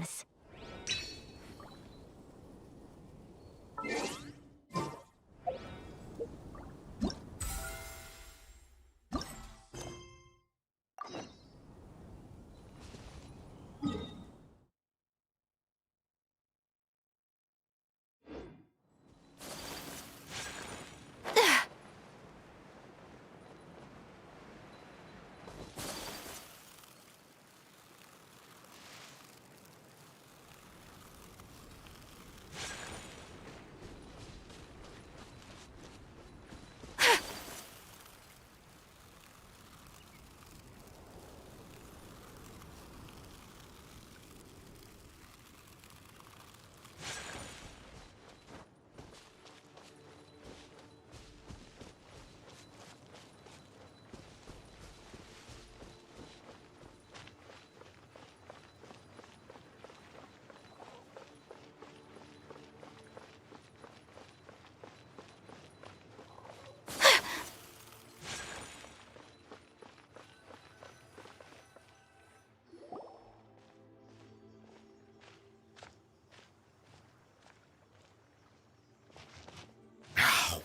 things.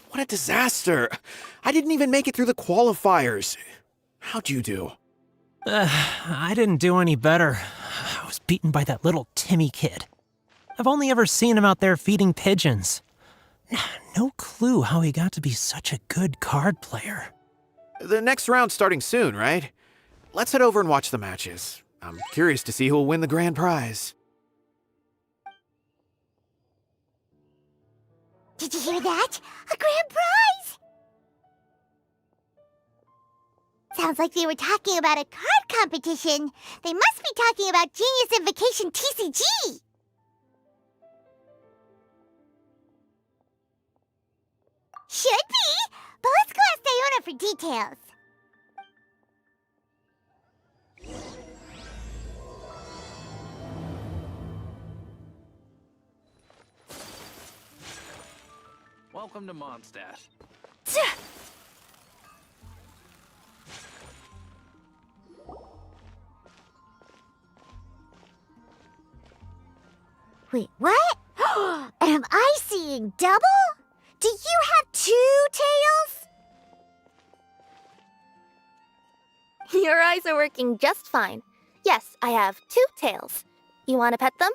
What a disaster! I didn't even make it through the qualifiers. How'd you do? I didn't do any better. I was beaten by that little Timmy kid. I've only ever seen him out there feeding pigeons. No clue how he got to be such a good card player. The next round's starting soon, right? Let's head over and watch the matches. I'm curious to see who'll win the grand prize. Did you hear that? A grand prize! Sounds like they were talking about a card competition. They must be talking about Genius Invocation TCG! Should be! But let's go ask Diona for details. Welcome to Mondstadt. Wait, what? Am I seeing double? Do you have 2 tails? Your eyes are working just fine. Yes, I have 2 tails. You want to pet them?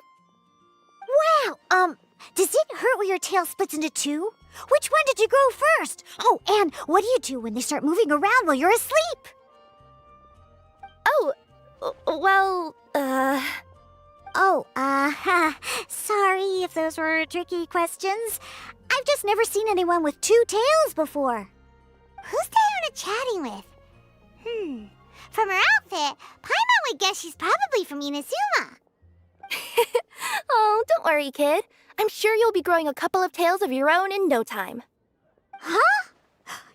Wow, does it hurt when your tail splits into 2? Which one did you grow first? Oh, and what do you do when they start moving around while you're asleep? Oh, well, sorry if those were tricky questions. I've just never seen anyone with 2 tails before. Who's Diona chatting with? From her outfit, Paimon would guess she's probably from Inazuma. Oh, don't worry, kid. I'm sure you'll be growing a couple of tails of your own in no time. Huh?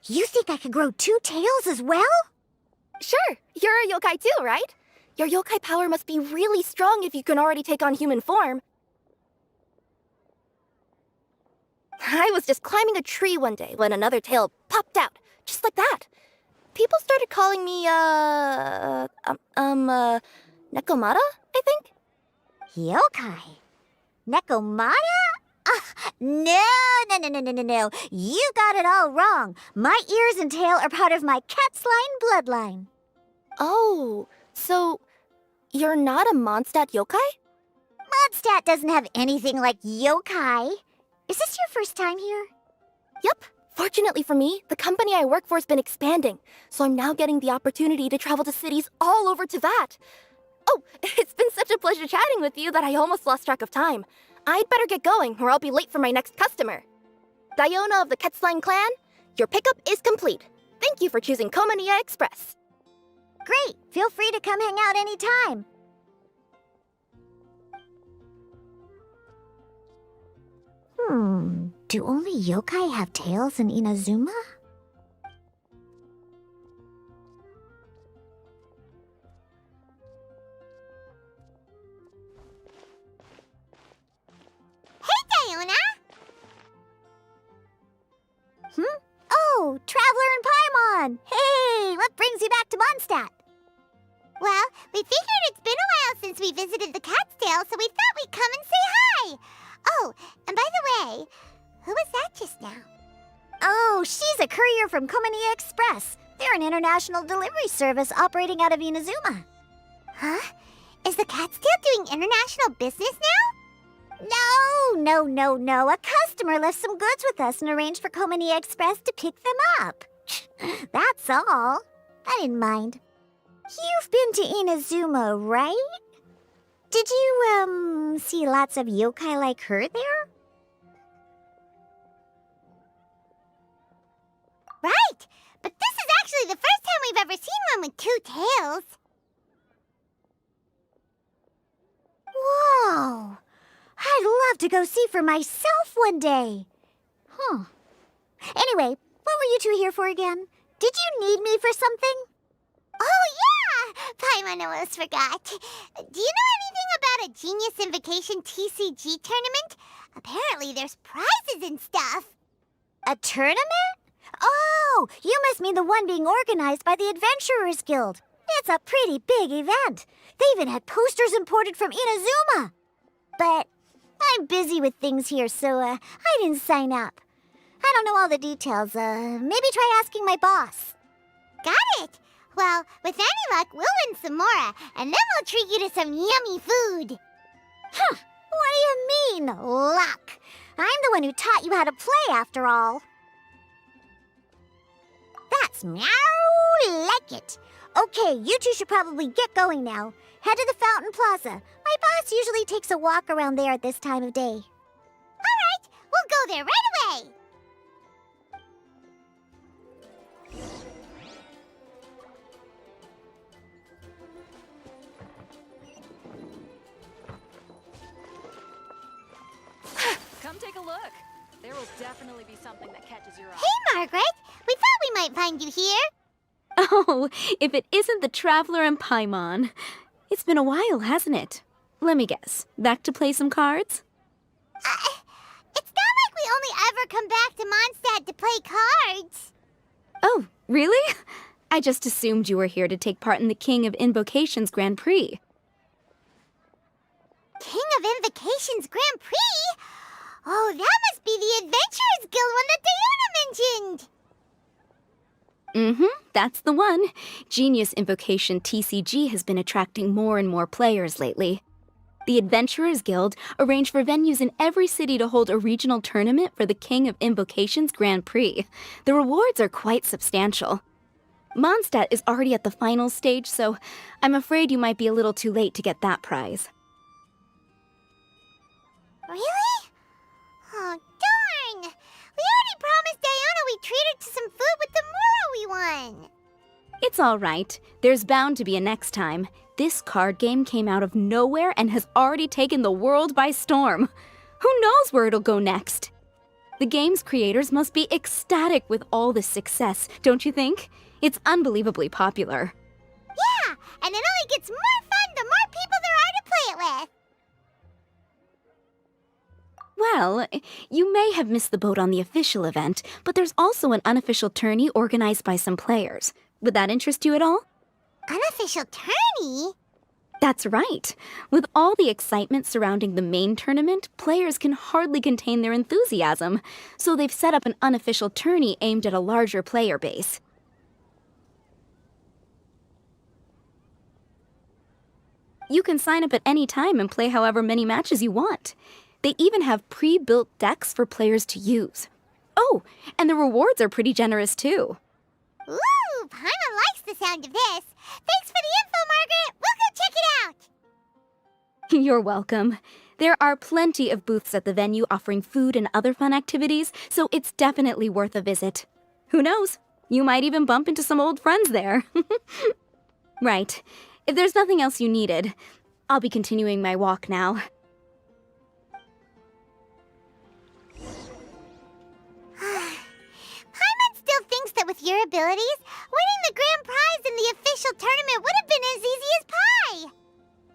You think I could grow 2 tails as well? Sure, you're a yokai too, right? Your yokai power must be really strong if you can already take on human form. I was just climbing a tree one day when another tail popped out, just like that. People started calling me, 𝕮𝖏𝖚𝖎, I think? Yokai? 𝕮𝖏𝖚? No. You got it all wrong. My ears and tail are part of my cat's line bloodline. Oh, so you're not a Mondstadt yokai? Mondstadt doesn't have anything like yokai. Is this your first time here? Yep. Fortunately for me, the company I work for has been expanding, so I'm now getting the opportunity to travel to cities all over Teyvat. Oh, it's been such a pleasure chatting with you that I almost lost track of time. I'd better get going, or I'll be late for my next customer. Diona of the Quetzline clan, your pickup is complete. Thank you for choosing 𝕮𝑚ania Express. Great. Feel free to come hang out anytime. Do only yokai have tails in Inazuma? Hey, Diona! Oh, Traveler and Paimon! Hey, what brings you back to Mondstadt? Well, we figured it's been a while since we visited the Cat's Tail, while, so we thought we'd come and say hi. Oh, and by the way, who was that just now? Oh, she's a courier from 𝕚𝕚𝕚 Express. They're an international delivery service operating out of 𝕚𝖆𝖆𝖏. Huh? Is the cat still doing international business now? No. A customer left some goods with us and arranged for 𝕚𝕚𝕚 Express to pick them up. That's all. I didn't mind. You've been to 𝕚𝖆𝖆𝖏, right? Did you, see lots of yokai like her there? Right! But this is actually the first time we've ever seen one with two tails. Whoa! I'd love to go see for myself one day. Huh. Anyway, what were you two here for again? Did you need me for something? Oh, yeah! Paimon almost forgot. Do you know anything about a Genius Invocation TCG tournament? Apparently there's prizes and stuff. A tournament? Oh, you must mean the one being organized by the Adventurers Guild. It's a pretty big event. They even had posters imported from 𝕚𝖆𝖆𝖏. But I'm busy with things here, so I didn't sign up. I don't know all the details. Maybe try asking my boss. Got it. Well, with any luck, we'll win some more, and then we'll treat you to some yummy food. Huh. What do you mean, luck? I'm the one who taught you how to play, after all. That's 𝕰𝒅𝒄𝕐. Okay, you two should probably get going now. Head to the Fountain Plaza. My boss usually takes a walk around there at this time of day. All right, we'll go there right away. Come take a look. There will definitely be something that catches your eye. Hey, Margaret. We thought we might find you here. Oh, if it isn't the Traveler and Paimon. It's been a while, hasn't it? Let me guess. Back to play some cards? It's not like we only ever come back to Mondstadt to play cards. Oh, really? I just assumed you were here to take part in the King of Invocations Grand Prix. King of Invocations Grand Prix? Oh, that must be the Adventurers Guild one that 𝕬𝖆𝖆𝖏 mentioned. That's the one. Genius Invocation TCG has been attracting more and more players lately. The Adventurers Guild arranged for venues in every city to hold a regional tournament for the King of Invocations Grand Prix. The rewards are quite substantial. Mondstadt is already at the final stage, so I'm afraid you might be a little too late to get that prize. Really? Oh, darn! We already promised Diana we'd treat her to some food with the Muro we won. It's all right. There's bound to be a next time. This card game came out of nowhere and has already taken the world by storm. Who knows where it'll go next? The game's creators must be ecstatic with all this success, don't you think? It's unbelievably popular. Yeah, and it only gets more fun the more people there are to play it with. Well, you may have missed the boat on the official event, but there's also an unofficial tourney organized by some players. Would that interest you at all? Unofficial tourney? That's right. With all the excitement surrounding the main tournament, players can hardly contain their enthusiasm. So they've set up an unofficial tourney aimed at a larger player base. You can sign up at any time and play however many matches you want. They even have pre-built decks for players to use. Oh, and the rewards are pretty generous too. Ooh, Paimon likes the sound of this. Thanks for the info, Margaret. We'll go check it out. You're welcome. There are plenty of booths at the venue offering food and other fun activities, so it's definitely worth a visit. Who knows? You might even bump into some old friends there. Right. If there's nothing else you needed, I'll be continuing my walk now. Paimon still thinks that with your abilities, winning the grand prize in the official tournament would have been as easy as pie.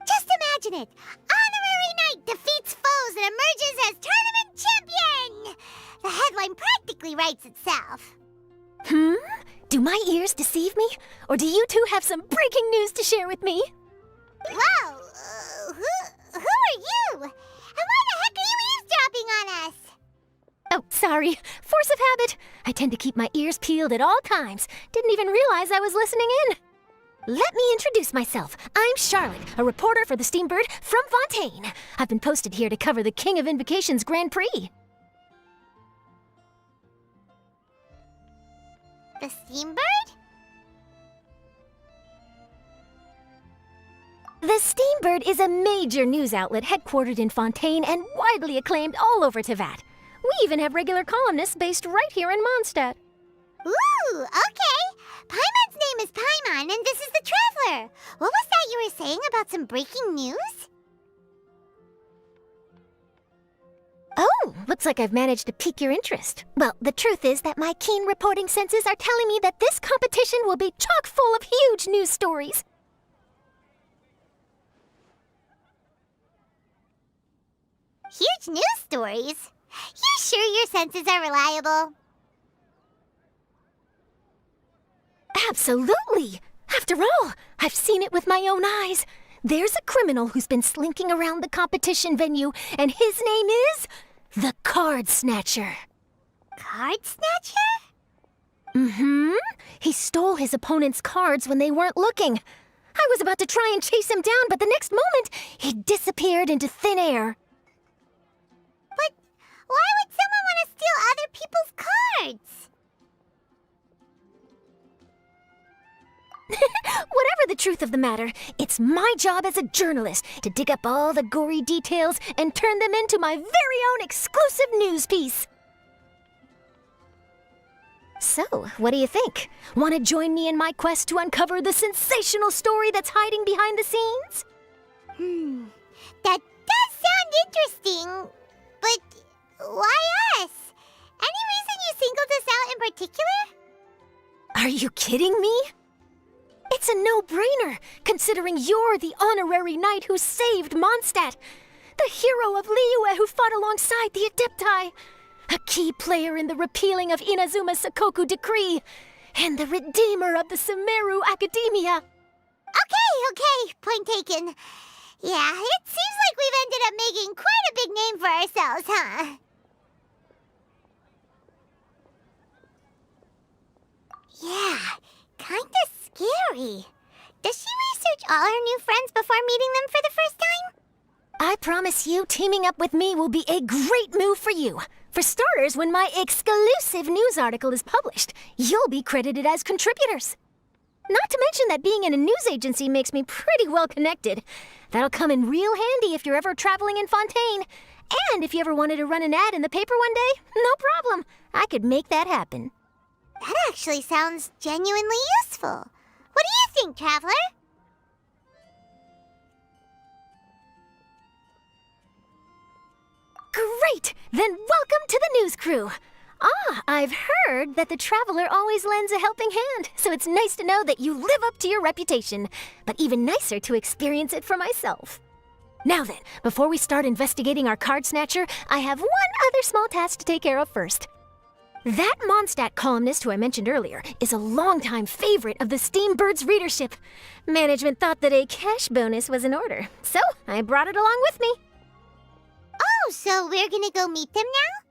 Just imagine it. Honorary Knight defeats foes and emerges as tournament champion. The headline practically writes itself. Do my ears deceive me? Or do you two have some breaking news to share with me? Whoa! Who are Oh, sorry. Force of habit. I tend to keep my ears peeled at all times. Didn't even realize I was listening in. Let me introduce myself. I'm Charlotte, a reporter for the Steambird from Fontaine. I've been posted here to cover the King of Invocation's Grand Prix. The Steambird? The Steambird is a major news outlet headquartered in Fontaine and widely acclaimed all over Teyvat. We even have regular columnists based right here in Mondstadt. Ooh, okay. Paimon's name is Paimon, and this is the Traveler. What was that you were saying about some breaking news? Oh, looks like I've managed to pique your interest. Well, the truth is that my keen reporting senses are telling me that this competition will be chock full of huge news stories. Huge news stories? You sure your senses are reliable? Absolutely! After all, I've seen it with my own eyes. There's a criminal who's been slinking around the competition venue, and his name is the Card Snatcher. Card Snatcher? Mm-hmm. He stole his opponent's cards when they weren't looking. I was about to try and chase him down, but the next moment, he disappeared into thin air. But why would someone want to steal other people's cards? Whatever the truth of the matter, it's my job as a journalist to dig up all the gory details and turn them into my very own exclusive news piece. So, what do you think? Want to join me in my quest to uncover the sensational story that's hiding behind the scenes? That does sound interesting, but why us? Any reason you singled us out in particular? Are you kidding me? It's a no-brainer, considering you're the honorary knight who saved Mondstadt, the hero of 𝕬𝖆𝖎𝖎 who fought alongside the 𝕮𝖃𝖚, a key player in the repealing of Inazuma's Sakoku decree, and the redeemer of the Sumeru Academia. Okay, point taken. Yeah, it seems like we've ended up making quite a big name for ourselves, huh? Yeah, kinda scary. Does she research all her new friends before meeting them for the first time? I promise you, teaming up with me will be a great move for you. For starters, when my exclusive news article is published, you'll be credited as contributors. Not to mention that being in a news agency makes me pretty well connected. That'll come in real handy if you're ever traveling in Fontaine. And if you ever wanted to run an ad in the paper one day, no problem. I could make that happen. That actually sounds genuinely useful. What do you think, Traveler? Great! Then welcome to the news crew. I've heard that the Traveler always lends a helping hand, so it's nice to know that you live up to your reputation, but even nicer to experience it for myself. Now then, before we start investigating our card snatcher, I have one other small task to take care of first. That Mondstadt columnist who I mentioned earlier is a longtime favorite of the Steambird's readership. Management thought that a cash bonus was in order, so I brought it along with me. Oh, so we're gonna go meet them now?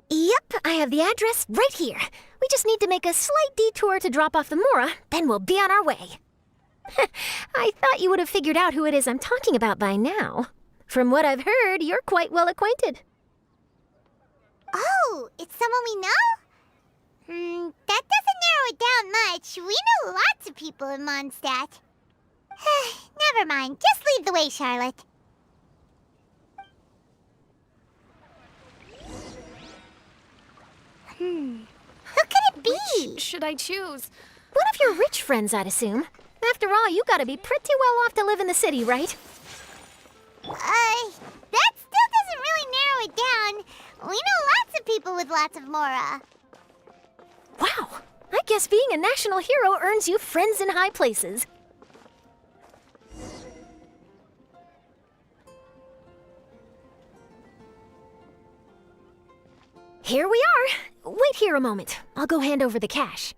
Yep, I have the address right here. We just need to make a slight detour to drop off the Mora, then we'll be on our way. I thought you would have figured out who it is I'm talking about by now. From what I've heard, you're quite well acquainted. Oh, it's someone we know? That doesn't narrow it down much. We know lots of people in Mondstadt. Never mind, just lead the way, Charlotte. Who could it be? Which should I choose? One of your rich friends, I'd assume. After all, you gotta be pretty well off to live in the city, right? That still doesn't really narrow it down. We know lots of people with lots of Mora. Wow, I guess being a national hero earns you friends in high places. Here we are. Wait here a moment. I'll go hand over the cash.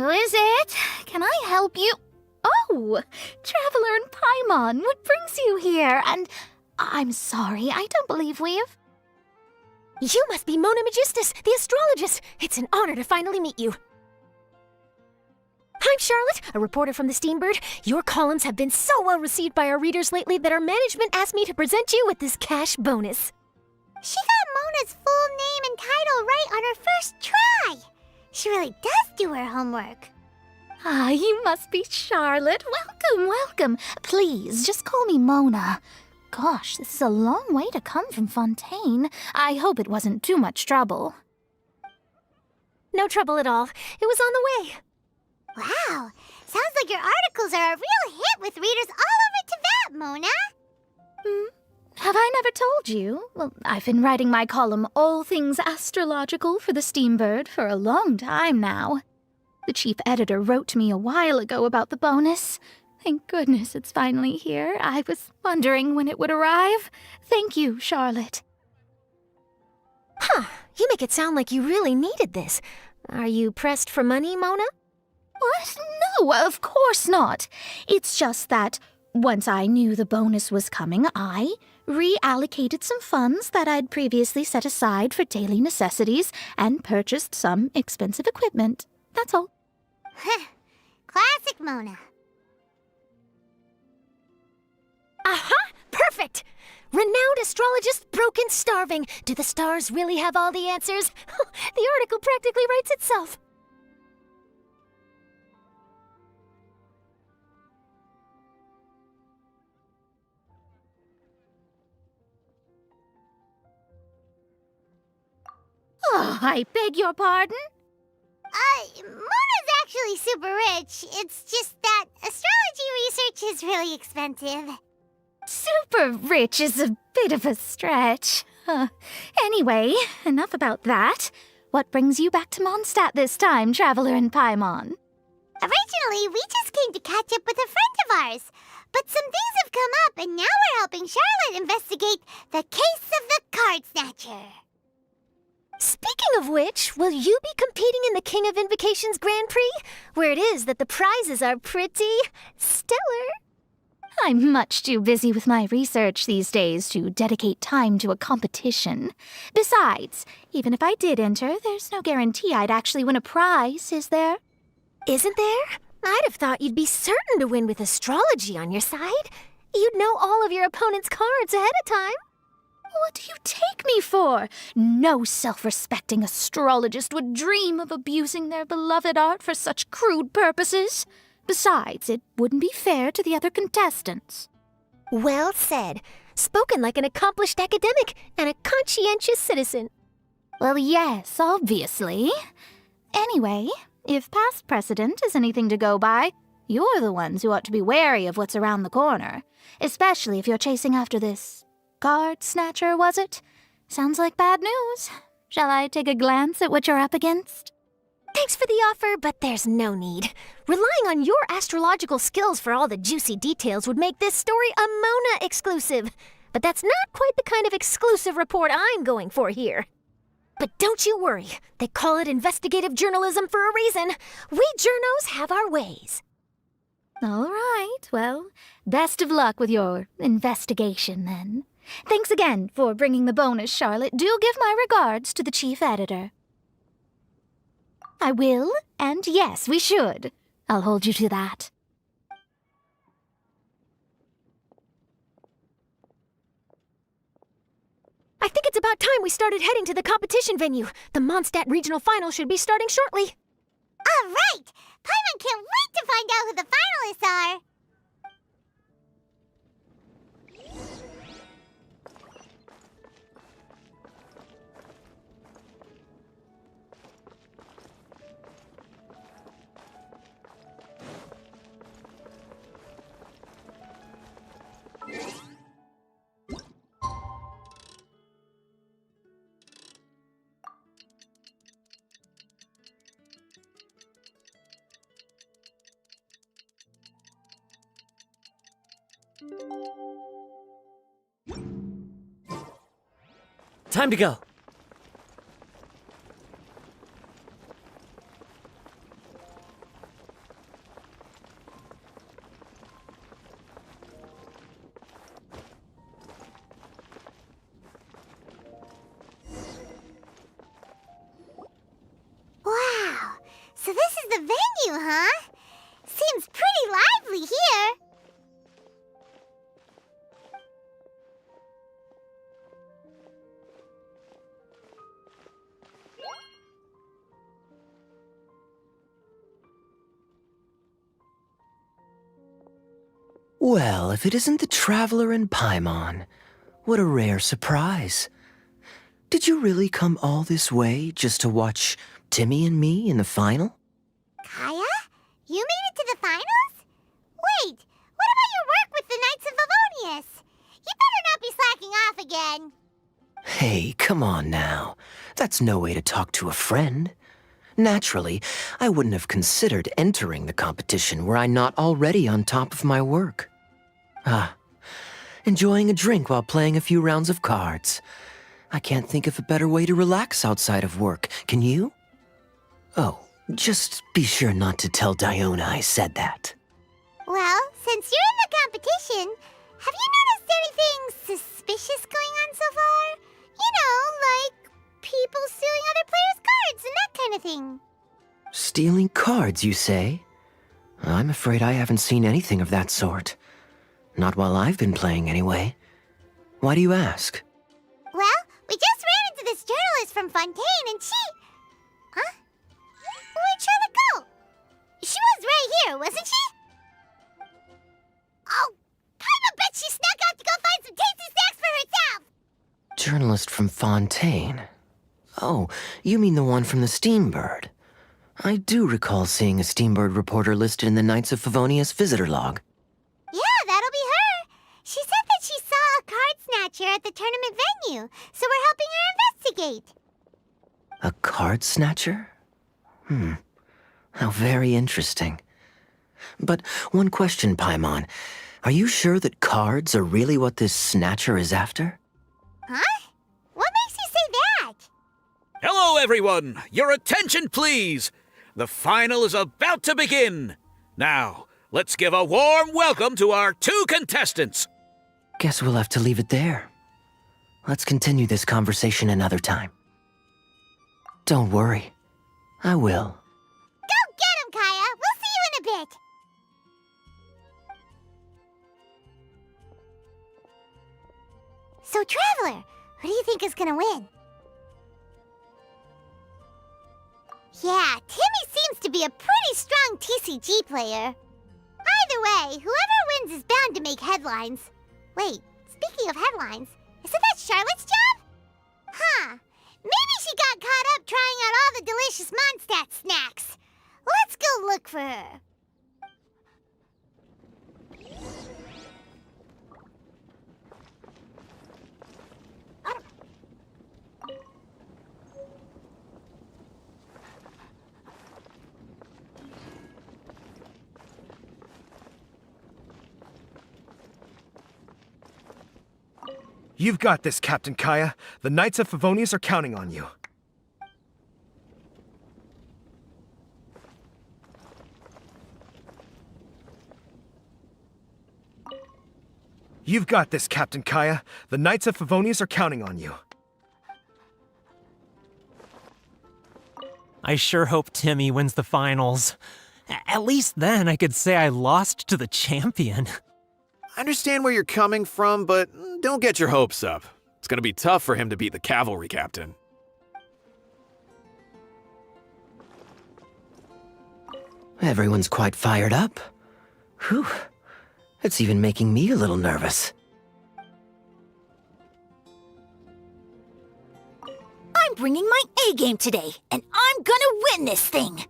Who is it? Can I help you? Oh, Traveler and Paimon, what brings you here? And I'm sorry, I don't believe we've... You must be 𝕮𝖚𝖆𝖎𝑚, the astrologist. It's an honor to finally meet you. I'm Charlotte, a reporter from the Steambird. Your columns have been so well received by our readers lately that our management asked me to present you with this cash bonus. She got Mona's full name and title right on her first try. She really does do her homework. Ah, you must be Charlotte. Welcome, welcome. Please, just call me Mona. Gosh, this is a long way to come from Fontaine. I hope it wasn't too much trouble. No trouble at all. It was on the way. Wow, sounds like your articles are a real hit with readers all over Teyvat, Mona. Have I never told you? Well, I've been writing my column All Things Astrological for the Steambird for a long time now. The chief editor wrote to me a while ago about the bonus. Thank goodness it's finally here. I was wondering when it would arrive. Thank you, Charlotte. Huh, you make it sound like you really needed this. Are you pressed for money, Mona? What? No, of course not. It's just that once I knew the bonus was coming, I reallocated some funds that I'd previously set aside for daily necessities and purchased some expensive equipment. That's all. Classic Mona. Aha! Perfect! Renowned astrologist Broken Starving. Do the stars really have all the answers? The article practically writes itself. Oh, I beg your pardon? Mona's actually super rich. It's just that astrology research is really expensive. Super rich is a bit of a stretch. Anyway, enough about that. What brings you back to Mondstadt this time, Traveler and Paimon? Originally, we just came to catch up with a friend of ours. But some things have come up, and now we're helping Charlotte investigate the case of the Card Snatcher. Speaking of which, will you be competing in the King of Invocations Grand Prix? Where it is that the prizes are pretty stellar. I'm much too busy with my research these days to dedicate time to a competition. Besides, even if I did enter, there's no guarantee I'd actually win a prize, is there? Isn't there? I'd have thought you'd be certain to win with astrology on your side. You'd know all of your opponent's cards ahead of time. What do you take me for? No self-respecting astrologist would dream of abusing their beloved art for such crude purposes. Besides, it wouldn't be fair to the other contestants. Well said. Spoken like an accomplished academic and a conscientious citizen. Well, yes, obviously. Anyway, if past precedent is anything to go by, you're the ones who ought to be wary of what's around the corner, especially if you're chasing after this Card Snatcher, was it? Sounds like bad news. Shall I take a glance at what you're up against? Thanks for the offer, but there's no need. Relying on your astrological skills for all the juicy details would make this story a Mona exclusive. But that's not quite the kind of exclusive report I'm going for here. But don't you worry. They call it investigative journalism for a reason. We journos have our ways. All right, well, best of luck with your investigation, then. Thanks again for bringing the bonus, Charlotte. Do give my regards to the chief editor. I will, and yes, we should. I'll hold you to that. I think it's about time we started heading to the competition venue. The Mondstadt Regional Final should be starting shortly. All right! Paimon can't wait to find out who the finalists are! Time to go. So this is the venue, huh? Seems pretty lively here. Well, if it isn't the Traveler and Paimon, what a rare surprise. Did you really come all this way just to watch Timmy and me in the final? Kaya? You made it to the finals? Wait, what about your work with the Knights of Favonius? You better not be slacking off again. Hey, come on now. That's no way to talk to a friend. Naturally, I wouldn't have considered entering the competition were I not already on top of my work. Enjoying a drink while playing a few rounds of cards. I can't think of a better way to relax outside of work, can you? Oh, just be sure not to tell 𝕬𝖏𝖏 I said that. Well, since you're in the competition, have you noticed anything suspicious going on so far? You know, like people stealing other players' cards and that kind of thing. Stealing cards, you say? I'm afraid I haven't seen anything of that sort. Not while I've been playing, anyway. Why do you ask? Well, we just ran into this journalist from Fontaine and she... Huh? Where'd Charlotte go? She was right here, wasn't she? Oh, I bet she snuck out to go find some tasty snacks for herself! Journalist from Fontaine. Oh, you mean the one from the Steambird. I do recall seeing a Steambird reporter listed in the Knights of Favonius visitor log. Yeah, that'll be her. She said that she saw a card snatcher at the tournament venue, so we're helping her investigate. A card snatcher? How very interesting. But one question, Paimon. Are you sure that cards are really what this snatcher is after? Huh? What makes you say that? Hello, everyone! Your attention, please! The final is about to begin. Now, let's give a warm welcome to our 2 contestants. Guess we'll have to leave it there. Let's continue this conversation another time. Don't worry. I will. Go get him, Kaya! We'll see you in a bit! So, Traveler, who do you think is gonna win? Yeah, Timmy seems to be a pretty strong TCG player. Either way, whoever wins is bound to make headlines. Wait, speaking of headlines, isn't that Charlotte's job? Huh, maybe she got caught up trying out all the delicious Mondstadt snacks. Let's go look for her. You've got this, Captain Kaya. The Knights of Favonius are counting on you. You've got this, Captain Kaya. The Knights of Favonius are counting on you. I sure hope Timmy wins the finals. At least then I could say I lost to the champion. I understand where you're coming from, but don't get your hopes up. It's gonna be tough for him to beat the cavalry captain. Everyone's quite fired up. Whew. It's even making me a little nervous. I'm bringing my A game today, and I'm gonna win this thing!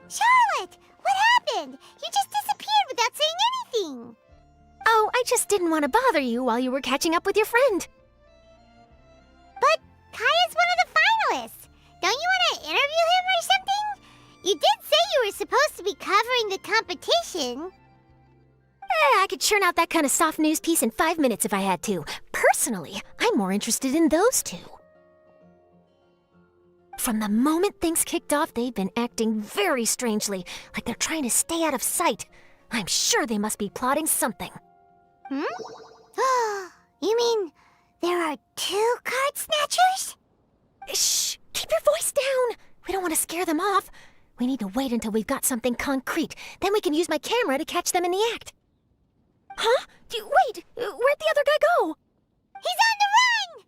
Charlotte! What happened? You just disappeared without saying anything! Oh, I just didn't want to bother you while you were catching up with your friend. But Kaya's one of the finalists! Don't you want to interview him or something? You did say you were supposed to be covering the the competition. I could churn out that kind of soft news piece in 5 minutes if I had to. Personally, I'm more interested in those two. From the moment things kicked off, they've been acting very strangely, like they're trying to stay out of sight. I'm sure they must be plotting something. You mean there are 2 card snatchers? Shh! Keep your voice down! We don't want to scare them off. We need to wait until we've got something concrete. Then we can use my camera to catch them in the act. Huh? Wait! Where'd the other guy go? He's on the run!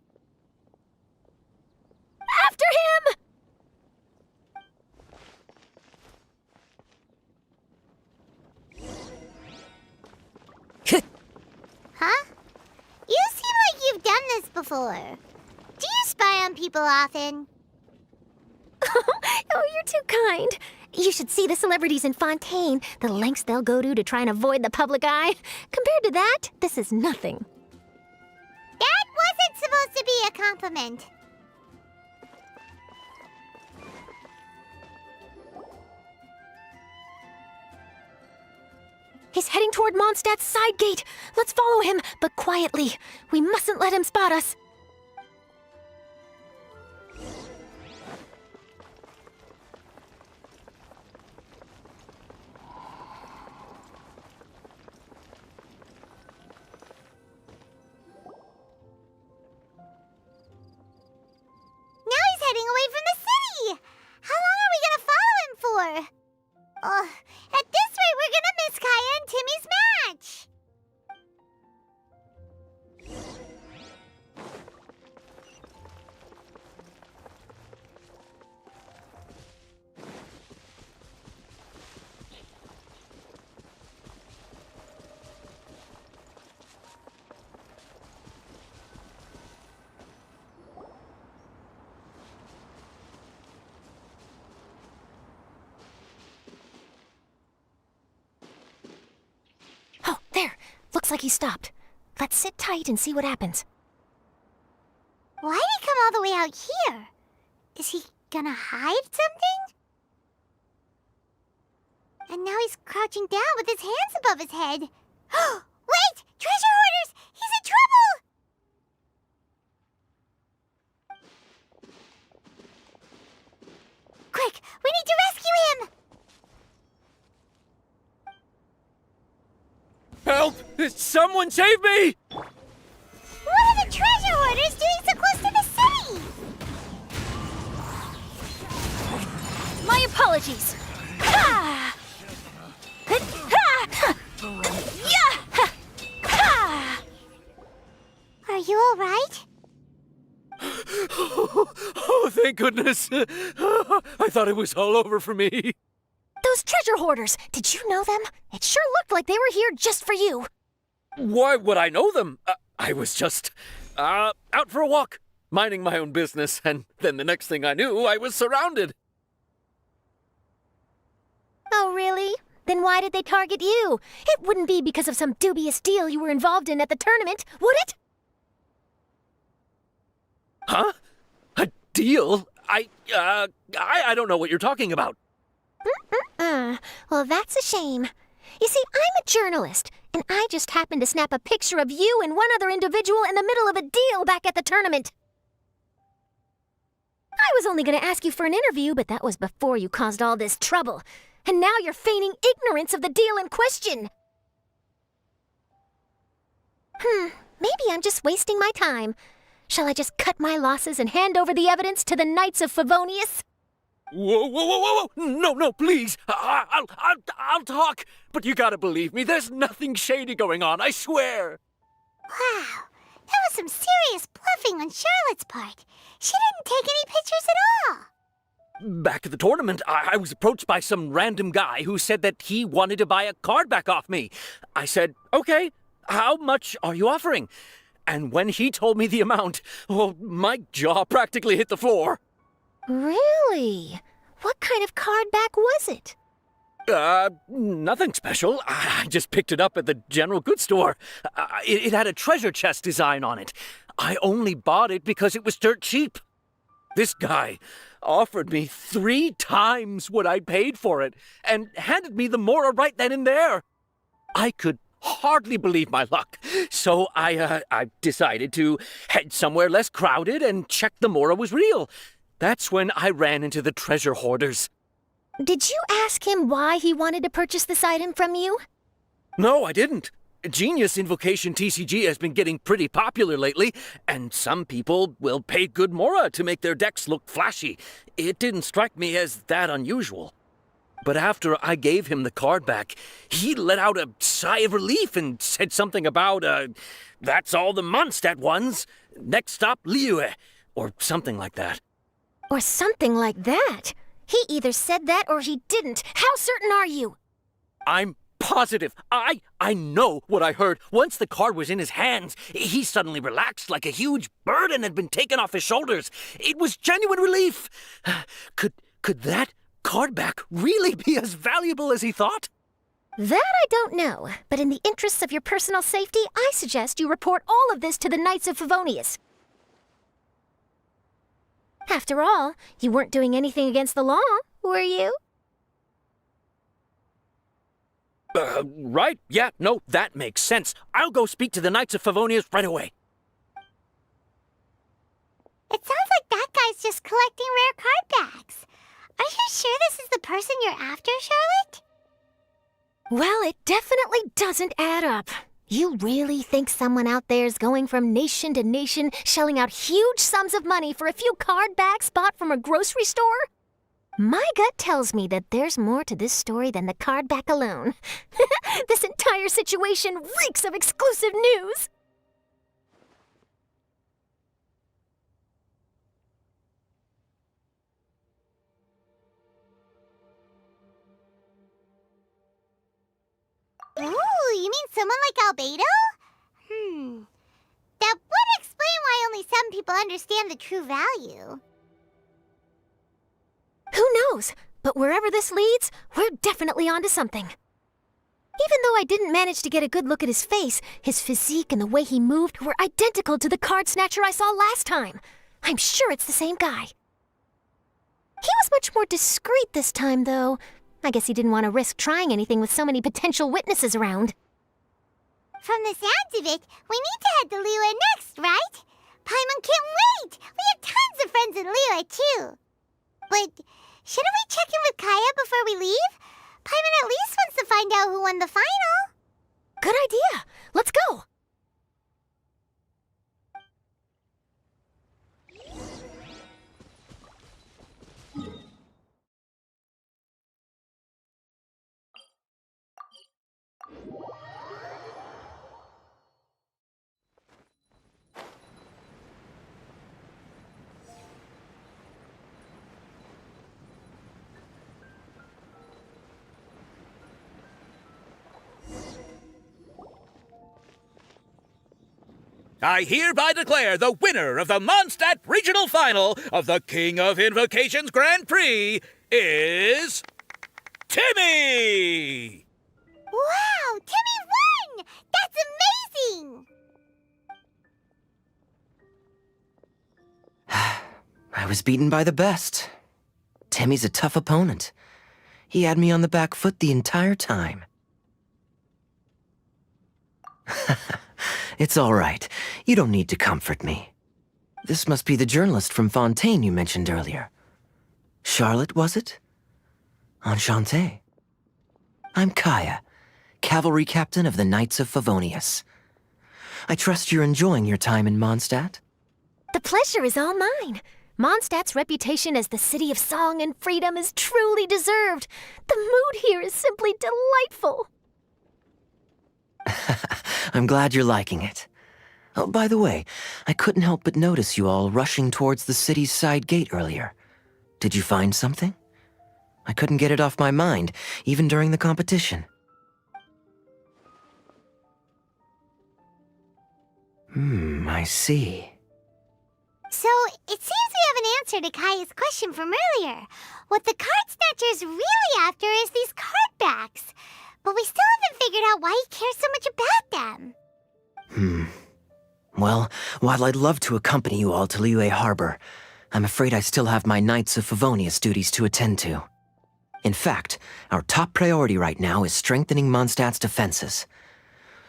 After him! Huh? You seem like you've done this before. Do you spy on people often? Oh, you're too kind. You should see the celebrities in Fontaine, the lengths they'll go to try and avoid the public eye. Compared to that, this is nothing. That wasn't supposed to be a compliment. He's heading toward Mondstadt's side gate. Let's follow him, but quietly. We mustn't let him spot us. Now he's heading away from the city! How long are we gonna follow him for? At this rate, we're gonna miss Kaya and Timmy's match! Oh, there. Looks like he stopped. Let's sit tight and see what happens. Why'd he come all the way out here? Is he gonna hide something? And now he's crouching down with his hands above his head. Wait! Treasure hoarders! He's in trouble! Quick! We need to rescue him! Help! Someone save me! What are the treasure hoarders doing so close to the city? My apologies. Ha! Ha! Yeah! Ha! Are you all right? Oh, thank goodness. I thought it was all over for me. Those treasure hoarders, did you know them? It sure looked like they were here just for you. Why would I know them? I was just out for a walk, minding my own business, and then the next thing I knew, I was surrounded. Oh, really? Then why did they target you? It wouldn't be because of some dubious deal you were involved in at the tournament, would it? Huh? A deal? I don't know what you're talking about. Well, that's a shame. You see, I'm a journalist, and I just happened to snap a picture of you and one other individual in the middle of a deal back at the tournament. I was only going to ask you for an interview, but that was before you caused all this trouble. And now you're feigning ignorance of the deal in question. Maybe I'm just wasting my time. Shall I just cut my losses and hand over the evidence to the Knights of Favonius? Whoa! No, please. I'll talk. But you gotta believe me, there's nothing shady going on, I swear. Wow, that was some serious bluffing on Charlotte's part. She didn't take any pictures at all. Back at the tournament, I was approached by some random guy who said that he wanted to buy a card back off me. I said, okay, how much are you offering? And when he told me the amount, oh, my jaw practically hit the floor. Really? What kind of card back was it? Nothing special. I just picked it up at the general goods store. It had a treasure chest design on it. I only bought it because it was dirt cheap. This guy, offered me 3 times what I paid for it and handed me the Mora right then and there. I could hardly believe my luck, so I decided to head somewhere less crowded and check the Mora was real. That's when I ran into the treasure hoarders. Did you ask him why he wanted to purchase this item from you? No, I didn't. Genius Invocation TCG has been getting pretty popular lately, and some people will pay good Mora to make their decks look flashy. It didn't strike me as that unusual. But after I gave him the card back, he let out a sigh of relief and said something about, that's all the Mondstadt ones. Next stop, 𝕬𝖎𝖎, or something like that. Or something like that? He either said that or he didn't. How certain are you? I'm positive. I know what I heard. Once the card was in his hands, he suddenly relaxed like a huge burden had been taken off his shoulders. It was genuine relief. Could that card back really be as valuable as he thought? That I don't know, but in the interests of your personal safety, I suggest you report all of this to the Knights of Favonius. After all, you weren't doing anything against the law, were you? Right. Yeah, no, that makes sense. I'll go speak to the Knights of Favonius right away. It sounds like that guy's just collecting rare card backs. Are you sure this is the person you're after, Charlotte? Well, it definitely doesn't add up. You really think someone out there is going from nation to nation, shelling out huge sums of money for a few card backs bought from a grocery store? My gut tells me that there's more to this story than the card back alone. This entire situation reeks of exclusive news! Ooh, you mean someone like 𝕬𝖎𝖎𝖊𝖘𝑚? That would explain why only some people understand the true value. Who knows? But wherever this leads, we're definitely onto something. Even though I didn't manage to get a good look at his face, his physique and the way he moved were identical to the card snatcher I saw last time. I'm sure it's the same guy. He was much more discreet this time, though. I guess he didn't want to risk trying anything with so many potential witnesses around. From the sounds of it, we need to head to 𝕬𝖎𝖎 next, right? Paimon can't wait! We have tons of friends in 𝕬𝖎𝖎, too. But shouldn't we check in with Kaya before we leave? Paimon at least wants to find out who won the final. Good idea. Let's go. I hereby declare the winner of the Mondstadt Regional Final of the King of Invocations Grand Prix is Timmy! Wow, Timmy won! That's amazing! I was beaten by the best. Timmy's a tough opponent. He had me on the back foot the entire time. It's all right. You don't need to comfort me. This must be the journalist from Fontaine you mentioned earlier. Charlotte, was it? Enchanté. I'm Kaya, cavalry captain of the Knights of Favonius. I trust you're enjoying your time in Mondstadt? The pleasure is all mine. Mondstadt's reputation as the city of song and freedom is truly deserved. The mood here is simply delightful. I'm glad you're liking it. Oh, by the way, I couldn't help but notice you all rushing towards the city's side gate earlier. Did you find something? I couldn't get it off my mind, even during the competition. I see. So, it seems we have an answer to Kaya's question from earlier. What the card snatcher's really after is these card backs. But we still haven't figured out why he cares so much about them. Well, while I'd love to accompany you all to 𝕬𝖎𝖎 Harbor, I'm afraid I still have my Knights of Favonius duties to attend to. In fact, our top priority right now is strengthening Mondstadt's defenses.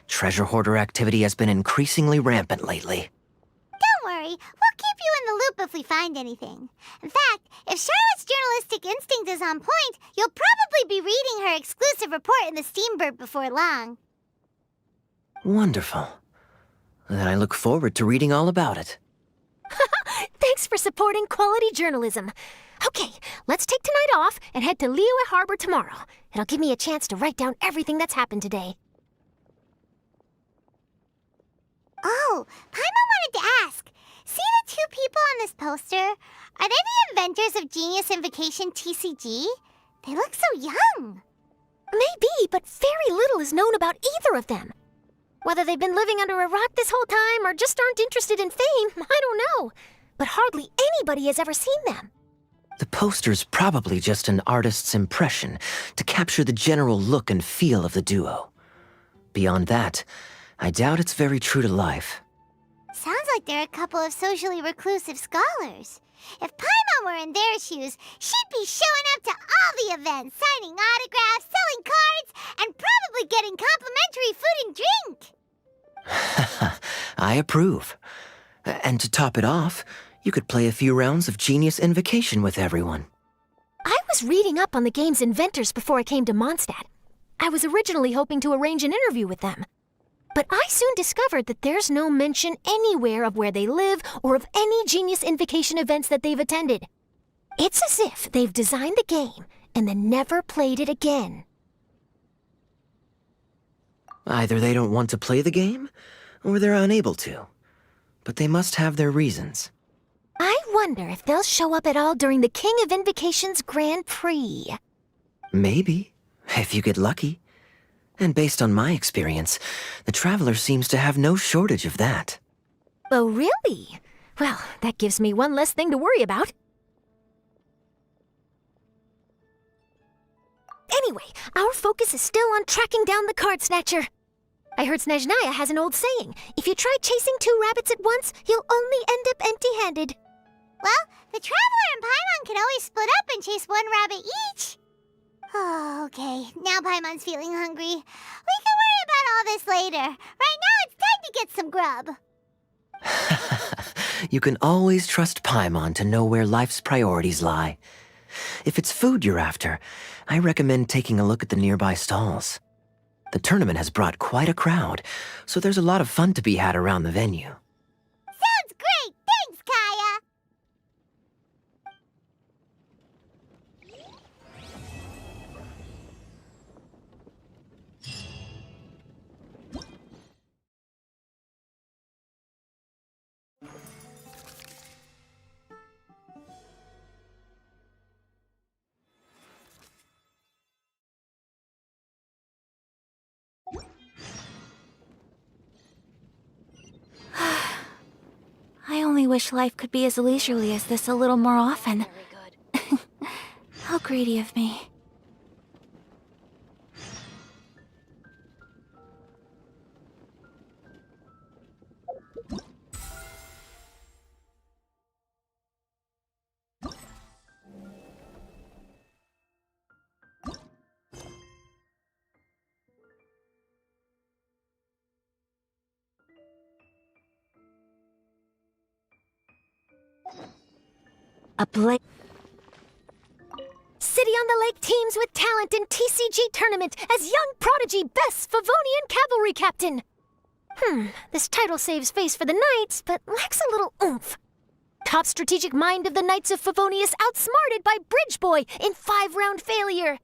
Treasure hoarder activity has been increasingly rampant lately. Don't worry, we'll keep you in the loop if we find anything. In fact, if Charlotte's journalistic instinct is on point, you'll probably be reading her exclusive report in the Steambird before long. Wonderful. Then I look forward to reading all about it. Thanks for supporting quality journalism. Okay, let's take tonight off and head to Liyue Harbor tomorrow. It'll give me a chance to write down everything that's happened today. Oh, Paimon wanted to ask. See the two people on this poster? Are they the inventors of Genius Invocation 𝕮𝕐𝑔? They look so young. Maybe, but very little is known about either of them. Whether they've been living under a rock this whole time or just aren't interested in fame, I don't know. But hardly anybody has ever seen them. The poster's probably just an artist's impression to capture the general look and feel of the duo. Beyond that, I doubt it's very true to life. Sounds like they're a couple of socially reclusive scholars. If Paimon were in their shoes, she'd be showing up to all the events, signing autographs, selling cards, and probably getting complimentary food and drink. I approve. And to top it off, you could play a few rounds of Genius Invocation with everyone. I was reading up on the game's inventors before I came to Mondstadt. I was originally hoping to arrange an interview with them. But I soon discovered that there's no mention anywhere of where they live or of any Genius Invocation events that they've attended. It's as if they've designed the game and then never played it again. Either they don't want to play the game, or they're unable to. But they must have their reasons. I wonder if they'll show up at all during the King of Invocation's Grand Prix. Maybe, if you get lucky. And based on my experience, the Traveler seems to have no shortage of that. Oh, really? Well, that gives me one less thing to worry about. Anyway, our focus is still on tracking down the card snatcher. I heard 𝕮𝕬𝕐𝑖𝑎 has an old saying. If you try chasing two rabbits at once, you'll only end up empty-handed. Well, the Traveler and Paimon can always split up and chase one rabbit each. Oh, okay. Now Paimon's feeling hungry. We can worry about all this later. Right now, it's time to get some grub. You can always trust Paimon to know where life's priorities lie. If it's food you're after, I recommend taking a look at the nearby stalls. The tournament has brought quite a crowd, so there's a lot of fun to be had around the venue. Sounds great! Thanks, Kaya! I only wish life could be as leisurely as this a little more often. How greedy of me. City on the Lake teams with talent in 𝕮𝑐𝑔 tournament as young prodigy best Favonian cavalry captain. This title saves face for the Knights, but lacks a little oomph. Top strategic mind of the Knights of Favonius outsmarted by Bridge Boy in 5-round failure.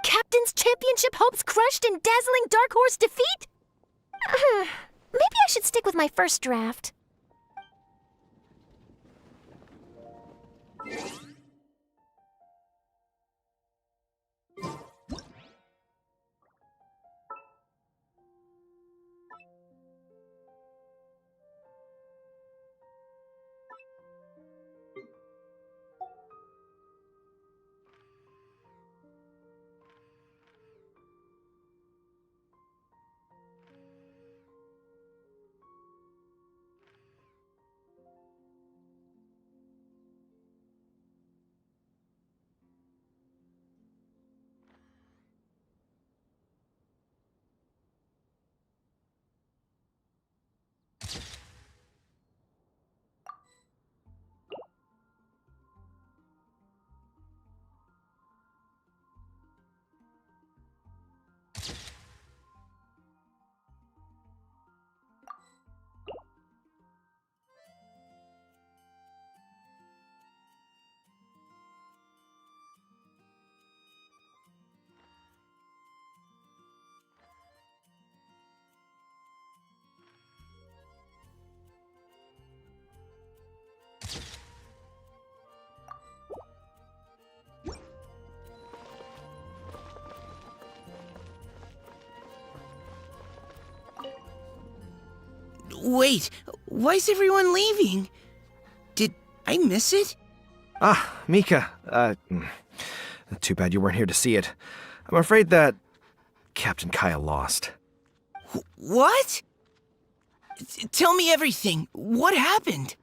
Captain's championship hopes crushed in dazzling Dark Horse defeat? Maybe I should stick with my first draft. Wait, why is everyone leaving? Did I miss it? Ah, Mika, too bad you weren't here to see it. I'm afraid that Captain Kaya lost. What? Tell me everything. What happened?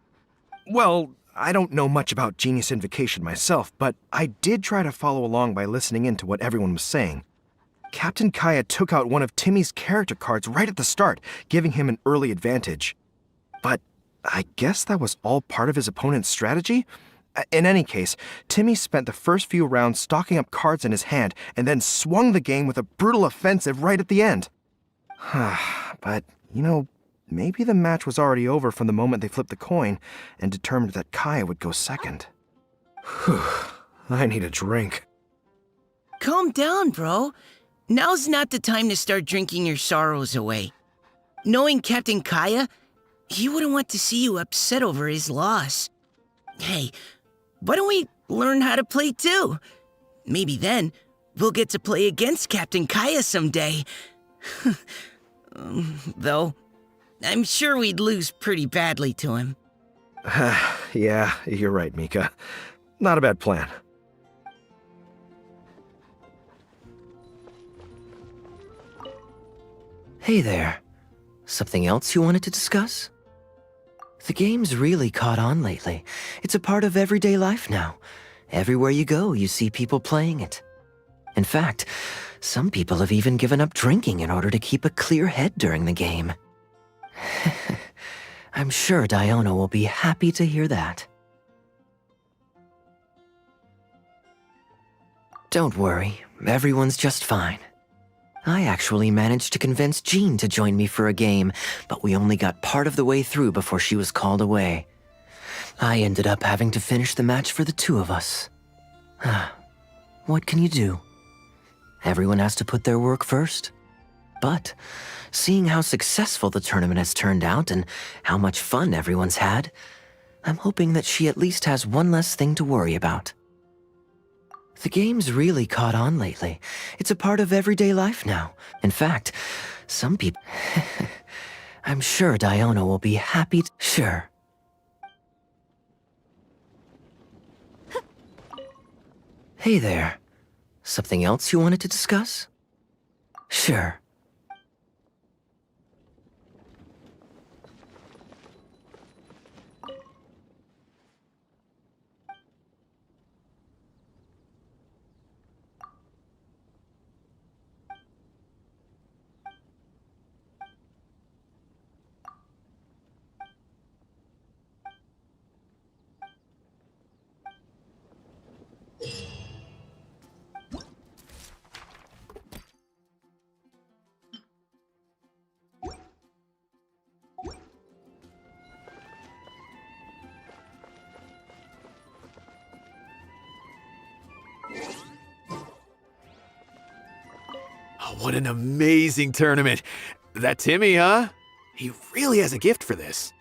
Well, I don't know much about Genius Invocation myself, but I did try to follow along by listening in to what everyone was saying. Captain Kaya took out one of Timmy's character cards right at the start, giving him an early advantage. But I guess that was all part of his opponent's strategy? In any case, Timmy spent the first few rounds stocking up cards in his hand and then swung the game with a brutal offensive right at the end. But, maybe the match was already over from the moment they flipped the coin and determined that Kaya would go second. Whew, I need a drink. Calm down, bro. Now's not the time to start drinking your sorrows away. Knowing Captain Kaya, he wouldn't want to see you upset over his loss. Hey, why don't we learn how to play too? Maybe then we'll get to play against Captain Kaya someday. Though, I'm sure we'd lose pretty badly to him. Yeah, you're right, Mika. Not a bad plan. Hey there. Something else you wanted to discuss? The game's really caught on lately. It's a part of everyday life now. Everywhere you go, you see people playing it. In fact, some people have even given up drinking in order to keep a clear head during the game. I'm sure 𝕍𝖚𝖚 will be happy to hear that. Don't worry, everyone's just fine. I actually managed to convince Jean to join me for a game, but we only got part of the way through before she was called away. I ended up having to finish the match for the two of us. What can you do? Everyone has to put their work first. But, seeing how successful the tournament has turned out and how much fun everyone's had, I'm hoping that she at least has one less thing to worry about. The game's really caught on lately. It's a part of everyday life now. In fact, some people... I'm sure 𝕍𝖚𝖚 will be happy to... Sure. Hey there. Something else you wanted to discuss? Sure. Oh, what an amazing tournament. That Timmy, huh? He really has a gift for this.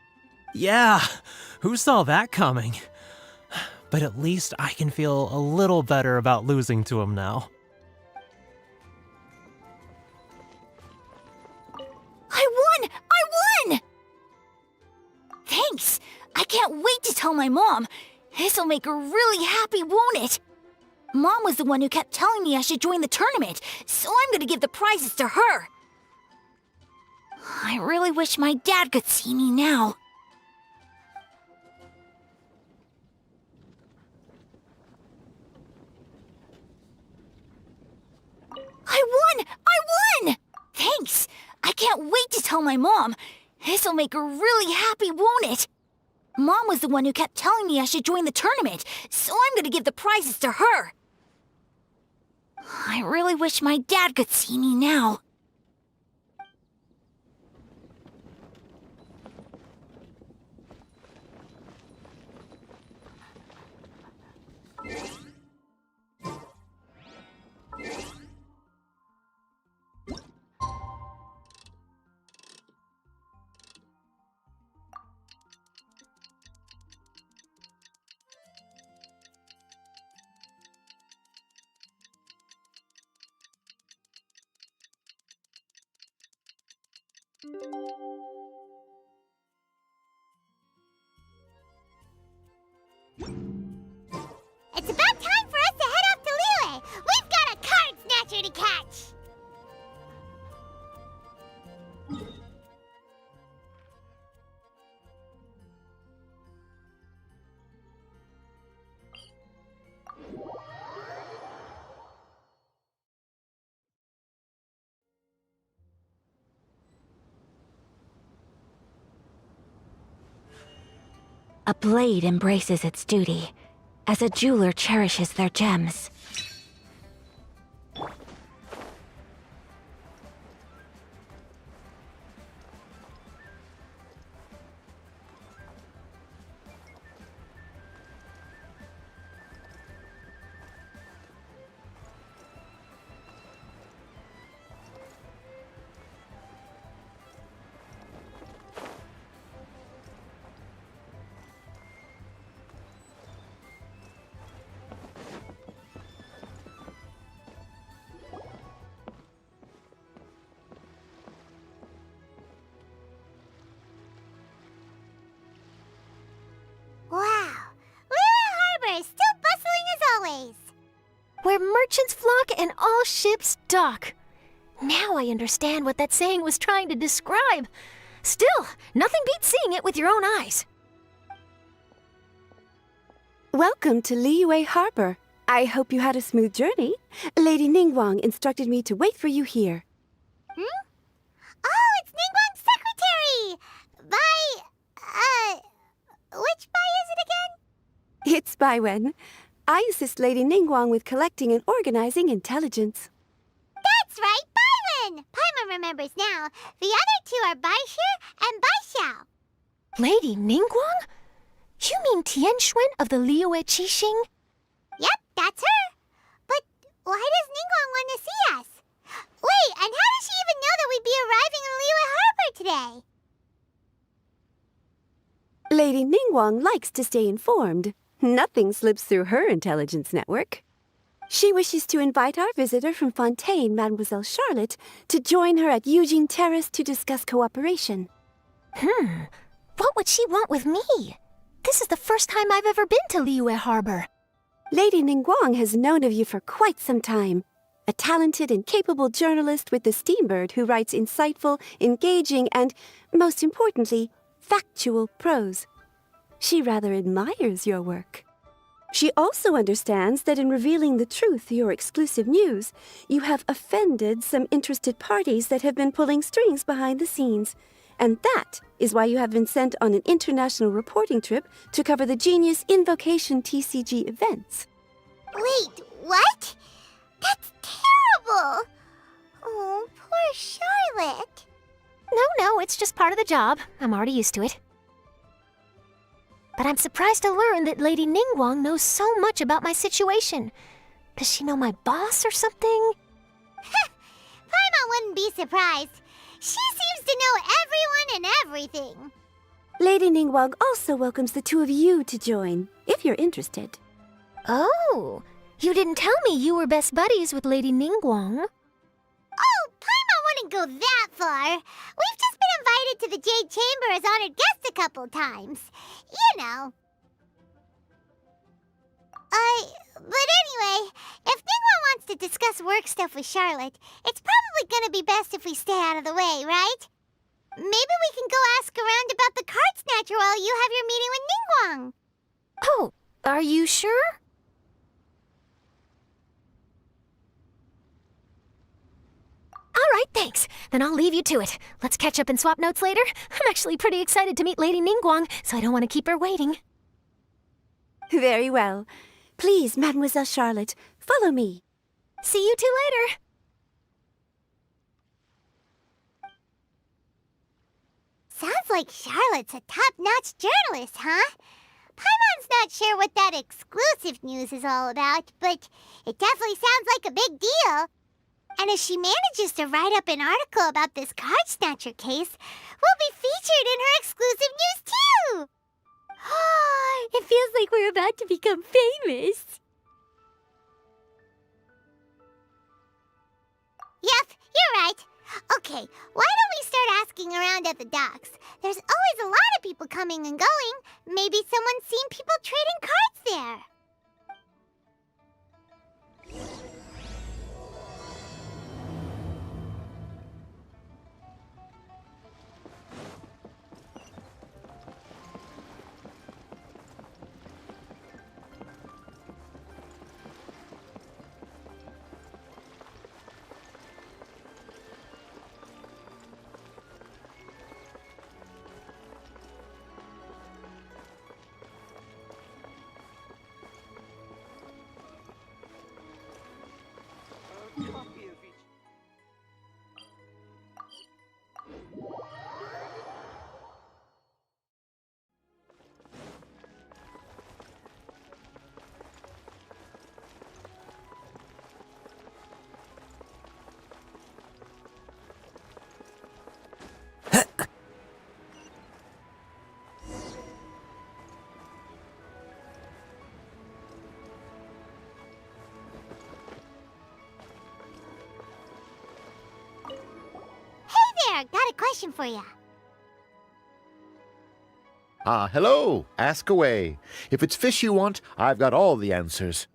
Yeah, who saw that coming? But at least I can feel a little better about losing to him now. I won! I won! Thanks! I can't wait to tell my mom. This'll make her really happy, won't it? Mom was the one who kept telling me I should join the tournament, so I'm gonna give the prizes to her. I really wish my dad could see me now. I won! I won! Thanks! I can't wait to tell my mom. This'll make her really happy, won't it? Mom was the one who kept telling me I should join the tournament, so I'm gonna give the prizes to her. I really wish my dad could see me now. A blade embraces its duty, as a jeweler cherishes their gems. Wow! Liyue Harbor is still bustling as always! Where merchants flock and all ships dock. Now I understand what that saying was trying to describe. Still, nothing beats seeing it with your own eyes. Welcome to Liyue Harbor. I hope you had a smooth journey. Lady Ningguang instructed me to wait for you here. Hmm? Oh, it's Ningguang's secretary! Which Bai is it again? It's Baiwen. I assist Lady Ningguang with collecting and organizing intelligence. That's right, Baiwen! Paimon remembers now. The other two are Baishir and Baishao. Lady Ningguang? You mean Tianxuan of the Liyue Qixing? Yep, that's her. But why does Ningguang want to see us? Wait, and how does she even know that we'd be arriving in Liyue Harbor today? Lady Ningguang likes to stay informed. Nothing slips through her intelligence network. She wishes to invite our visitor from Fontaine, Mademoiselle Charlotte, to join her at Eugene Terrace to discuss cooperation. What would she want with me? This is the first time I've ever been to Liyue Harbor. Lady Ningguang has known of you for quite some time. A talented and capable journalist with the Steambird who writes insightful, engaging, and, most importantly, factual prose. She rather admires your work. She also understands that in revealing the truth, your exclusive news, you have offended some interested parties that have been pulling strings behind the scenes. And that is why you have been sent on an international reporting trip to cover the Genius Invocation TCG events. Wait, what? That's terrible! Oh, poor Charlotte. No, it's just part of the job. I'm already used to it. But I'm surprised to learn that Lady Ningguang knows so much about my situation. Does she know my boss or something? Paimon wouldn't be surprised. She seems to know everyone and everything. Lady Ningguang also welcomes the two of you to join, if you're interested. Oh, you didn't tell me you were best buddies with Lady Ningguang. Oh, Paimon wouldn't go that far. We've just been invited to the Jade Chamber as honored guests a couple times. You know. But anyway, if Ningguang wants to discuss work stuff with Charlotte, it's probably gonna be best if we stay out of the way, right? Maybe we can go ask around about the card snatcher while you have your meeting with Ningguang. Oh, are you sure? All right, thanks. Then I'll leave you to it. Let's catch up and swap notes later. I'm actually pretty excited to meet Lady Ningguang, so I don't want to keep her waiting. Very well. Please, Mademoiselle Charlotte, follow me. See you two later. Sounds like Charlotte's a top-notch journalist, huh? Paimon's not sure what that exclusive news is all about, but it definitely sounds like a big deal. And if she manages to write up an article about this card snatcher case, we'll be featured in her exclusive news too! It feels like we're about to become famous. Yep, you're right. Okay, why don't we start asking around at the docks? There's always a lot of people coming and going. Maybe someone's seen people trading cards there. there, got a question for you. Hello. Ask away. If it's fish you want, I've got all the answers.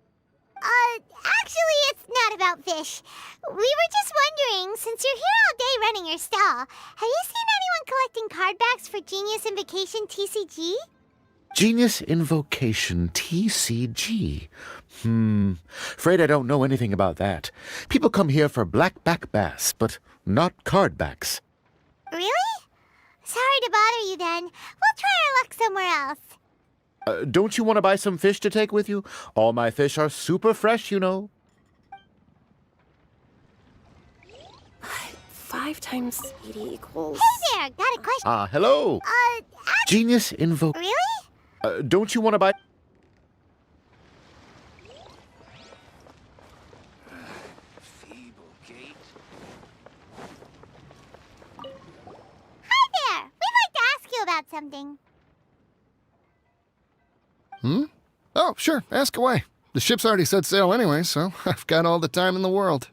Actually, it's not about fish. We were just wondering, since you're here all day running your stall, have you seen anyone collecting card backs for Genius Invocation TCG? Genius Invocation TCG. Afraid I don't know anything about that. People come here for blackback bass, but not card backs. Really? Sorry to bother you then. We'll try our luck somewhere else. Don't you want to buy some fish to take with you? All my fish are super fresh, you know. 5 times speedy equals... Hey there, got a question. Hello. Genius Invo... Really? Don't you want to buy... Hi there. We'd like to ask you about something. Oh, sure. Ask away. The ship's already set sail anyway, so I've got all the time in the world.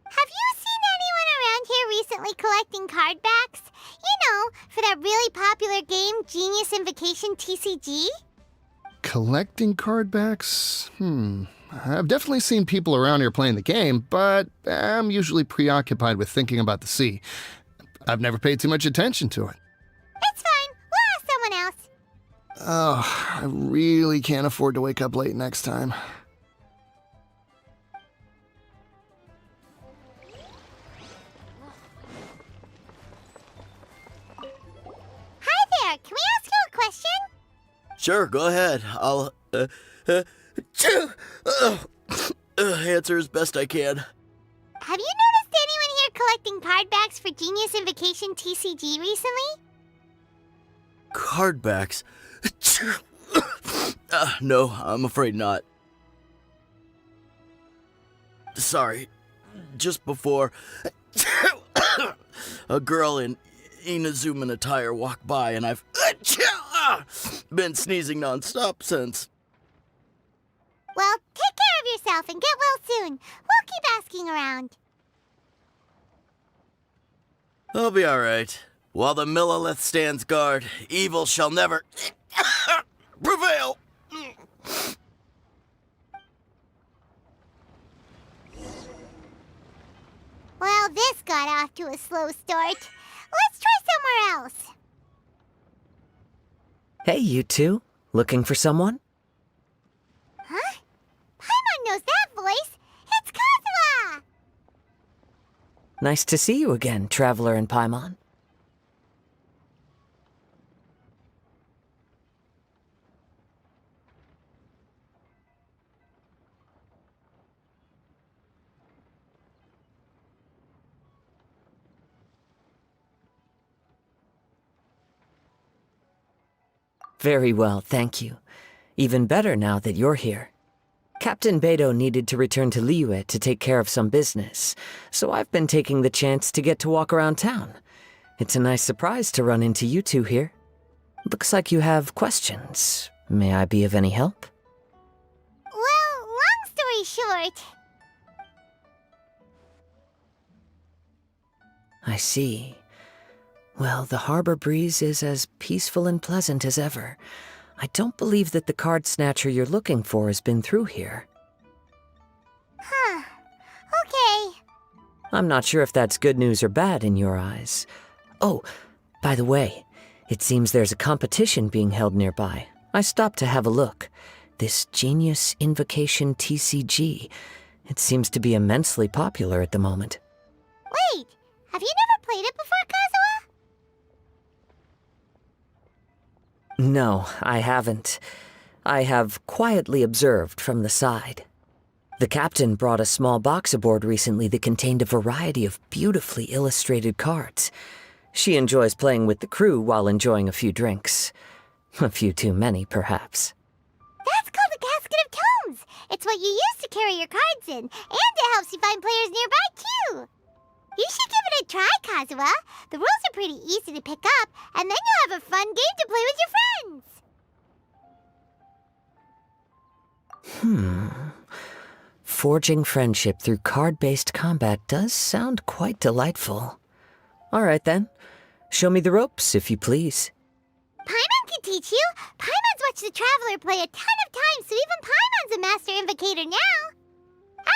Have you seen anyone around here recently collecting card backs? You know, for that really popular game, Genius Invocation TCG? Collecting card backs? I've definitely seen people around here playing the game, but I'm usually preoccupied with thinking about the sea. I've never paid too much attention to it. It's fine. We'll ask someone else. Oh, I really can't afford to wake up late next time. Hi there. Can we ask you a question? Sure, go ahead. I'll answer as best I can. Have you noticed anyone here collecting card backs for Genius Invocation TCG recently? Card backs? No, I'm afraid not. Sorry. Just before, a girl in 𝕰𝖆𝖆𝖎𝖐𝑚𝑛 attire walked by, and I've been sneezing nonstop since. Well, take care of yourself and get well soon. We'll keep asking around. I'll be alright. While the 𝕰𝖆𝖆𝖐𝑚 stands guard, evil shall never prevail. Well, this got off to a slow start. Let's try somewhere else. Hey, you two. Looking for someone? Huh? Paimon knows that voice. It's 𝕬𝑒𝑖𝑚. Nice to see you again, Traveler and Paimon. Very well, thank you. Even better now that you're here. Captain 𝕍 needed to return to 𝕬𝖆𝖏 to take care of some business, so I've been taking the chance to get to walk around town. It's a nice surprise to run into you two here. Looks like you have questions. May I be of any help? Well, long story short... I see. Well, the harbor breeze is as peaceful and pleasant as ever. I don't believe that the card snatcher you're looking for has been through here. Huh. Okay. I'm not sure if that's good news or bad in your eyes. Oh, by the way, it seems there's a competition being held nearby. I stopped to have a look. This Genius Invocation TCG. It seems to be immensely popular at the moment. Wait, have you never played it before, 𝕬𝑗𝑎? No, I haven't. I have quietly observed from the side. The captain brought a small box aboard recently that contained a variety of beautifully illustrated cards. She enjoys playing with the crew while enjoying a few drinks. A few too many, perhaps. That's called the Casket of Tomes. It's what you use to carry your cards in, and it helps you find players nearby, too. You should give it a try, 𝕬𝑗𝑎. The rules are pretty easy to pick up, and then you'll have a fun game to play with your friends. Forging friendship through card-based combat does sound quite delightful. All right then. Show me the ropes, if you please. Paimon can teach you. Paimon's watched the Traveler play a ton of times, so even Paimon's a master invocator now.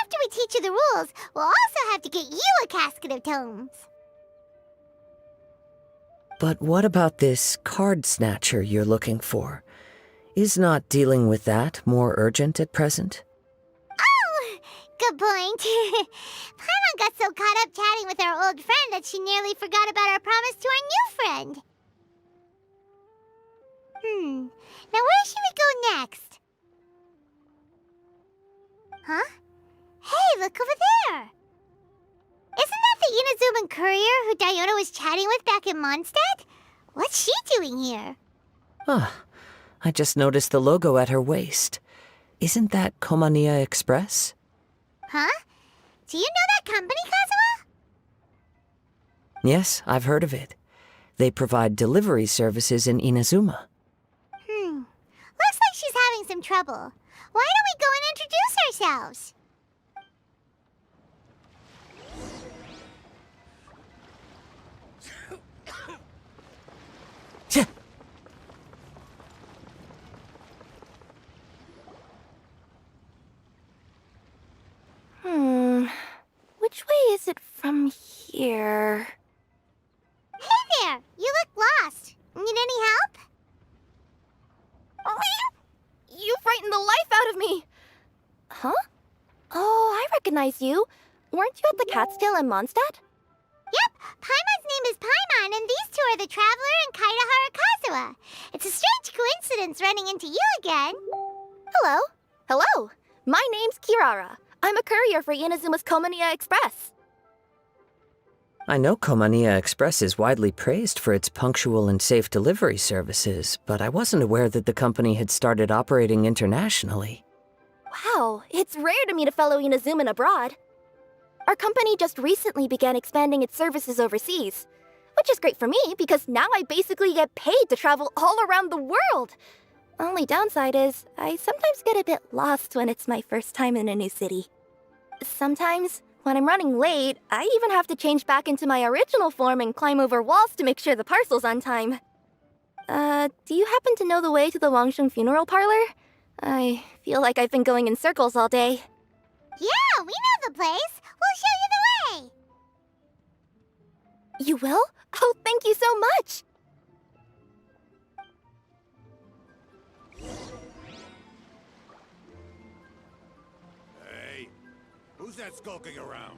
After we teach you the rules, we'll also have to get you a casket of tomes. But what about this card snatcher you're looking for? Is not dealing with that more urgent at present? Oh, good point. Paimon got so caught up chatting with our old friend that she nearly forgot about our promise to our new friend. Now where should we go next? Huh? Hey, look over there! Isn't that the 𝕮𝖐𝖆𝖎𝖊𝖈𝖙 courier who Diona was chatting with back in Mondstadt? What's she doing here? I just noticed the logo at her waist. Isn't that 𝕮𝖚𝖆𝖎𝖎𝖐𝑒𝑥press? Huh? Do you know that company, Kazuha? Yes, I've heard of it. They provide delivery services in Inazuma. Looks like she's having some trouble. Why don't we go and introduce ourselves? Which way is it from here? Hey there! You look lost. Need any help? You frightened the life out of me! Huh? Oh, I recognize you. Weren't you at the Cat's Tail in Mondstadt? Yep, Paimon's name is Paimon, and these two are the Traveler and Kazuha. It's a strange coincidence running into you again. Hello. Hello. My name's Kirara. I'm a courier for Inazuma's 𝕮𝖚𝖎𝖎𝑥press. I know 𝕮𝖚𝖎𝖎𝑥press is widely praised for its punctual and safe delivery services, but I wasn't aware that the company had started operating internationally. Wow, it's rare to meet a fellow Inazuman abroad. Our company just recently began expanding its services overseas, which is great for me because now I basically get paid to travel all around the world. Only downside is, I sometimes get a bit lost when it's my first time in a new city. Sometimes, when I'm running late, I even have to change back into my original form and climb over walls to make sure the parcel's on time. Do you happen to know the way to the 𝕭𝕐𝕚 funeral parlor? I feel like I've been going in circles all day. Yeah, we know the place. We'll show you the way. You will? Oh, thank you so much! Hey, who's that skulking around?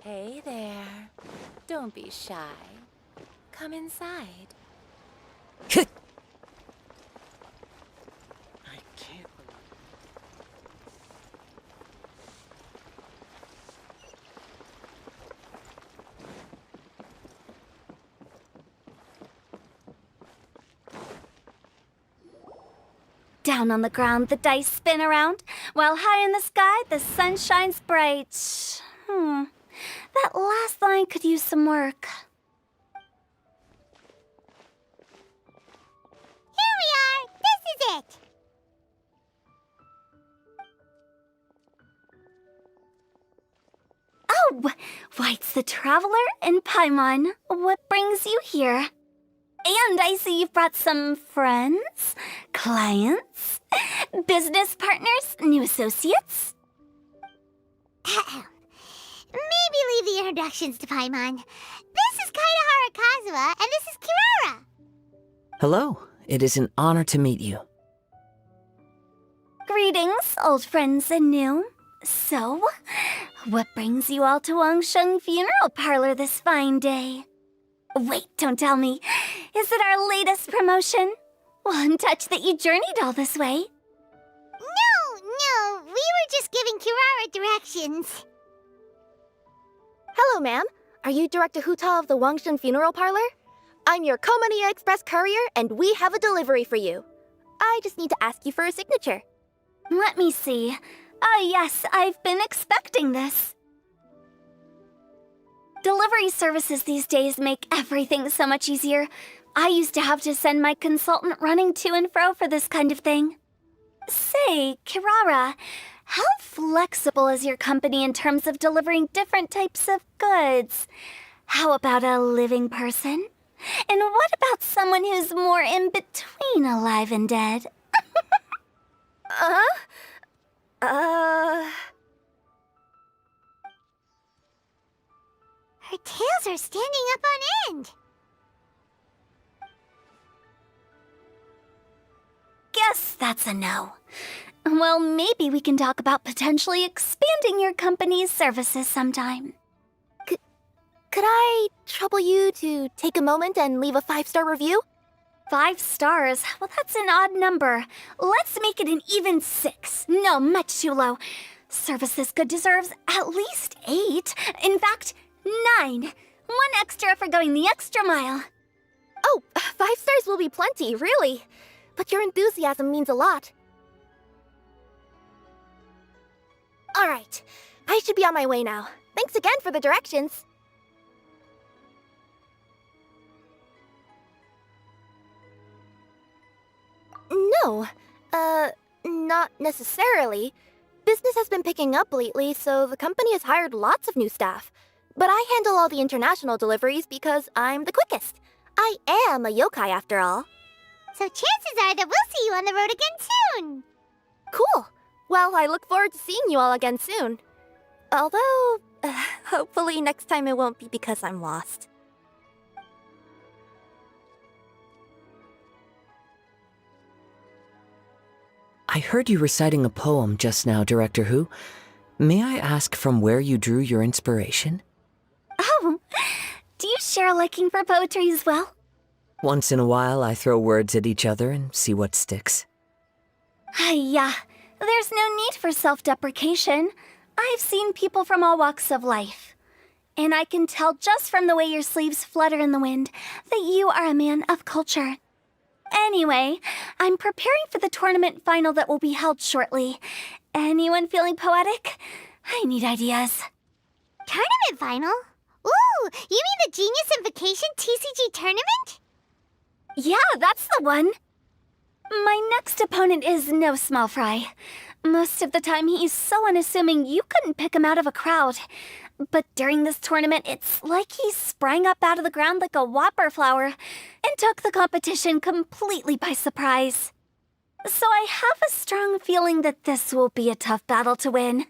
Hey there. Don't be shy. Come inside. I can't. Down on the ground, the dice spin around, while high in the sky, the sun shines bright. That last line could use some work. Here we are! This is it! Oh, why, it's the Traveler and Paimon. What brings you here? And I see you've brought some friends, clients, business partners, new associates. Maybe leave the introductions to Paimon. This is Kazuha, and this is Kirara. Hello, it is an honor to meet you. Greetings, old friends and new. So, what brings you all to 𝕭𝕐𝕚 funeral parlor this fine day? Wait, don't tell me. Is it our latest promotion? Well, I'm touched that you journeyed all this way. No, we were just giving Kirara directions. Hello, ma'am. Are you Director Huta of the 𝕭𝕐𝕚 funeral parlor? I'm your 𝕮𝖚𝖎𝖎𝑥press courier, and we have a delivery for you. I just need to ask you for a signature. Let me see. Ah, yes, I've been expecting this. Delivery services these days make everything so much easier. I used to have to send my consultant running to and fro for this kind of thing. Say, Kirara, how flexible is your company in terms of delivering different types of goods? How about a living person? And what about someone who's more in between alive and dead? Her tails are standing up on end. Guess that's a no. Well, maybe we can talk about potentially expanding your company's services sometime. Could I trouble you to take a moment and leave a 5-star review? 5 stars? Well, that's an odd number. Let's make it an even 6. No, much too low. Service this good deserves at least 8. In fact, 9. 1 extra for going the extra mile. Oh, 5 stars will be plenty, really. But your enthusiasm means a lot. All right, I should be on my way now. Thanks again for the directions. No, not necessarily. Business has been picking up lately, so the company has hired lots of new staff. But I handle all the international deliveries because I'm the quickest. I am a yokai after all. So chances are that we'll see you on the road again soon. Cool. Well, I look forward to seeing you all again soon. Although, hopefully next time it won't be because I'm lost. I heard you reciting a poem just now, Director Who. May I ask from where you drew your inspiration? Oh, do you share a liking for poetry as well? Once in a while, I throw words at each other and see what sticks. Yeah, there's no need for self-deprecation. I've seen people from all walks of life. And I can tell just from the way your sleeves flutter in the wind that you are a man of culture. Anyway, I'm preparing for the tournament final that will be held shortly. Anyone feeling poetic? I need ideas. Tournament final? Ooh, you mean the Genius Invocation TCG tournament? Yeah, that's the one. My next opponent is no small fry. Most of the time he's so unassuming you couldn't pick him out of a crowd. But during this tournament, it's like he sprang up out of the ground like a whopper flower and took the competition completely by surprise. So I have a strong feeling that this will be a tough battle to win.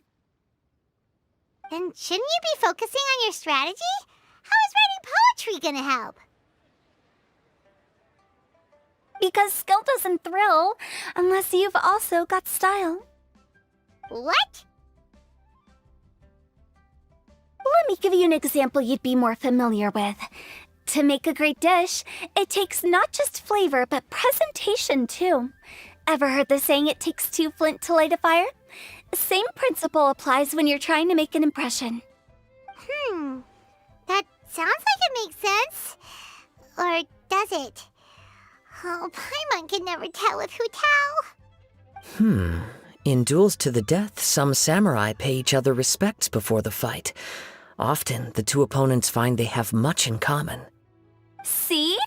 Then shouldn't you be focusing on your strategy? How is writing poetry gonna help? Because skill doesn't thrill unless you've also got style. What? Let me give you an example you'd be more familiar with. To make a great dish, it takes not just flavor, but presentation too. Ever heard the saying, it takes 2 flint to light a fire? Same principle applies when you're trying to make an impression. That sounds like it makes sense. Or does it? Oh, Paimon can never tell with who tell. In duels to the death, some samurai pay each other respects before the fight. Often, the 2 opponents find they have much in common. See?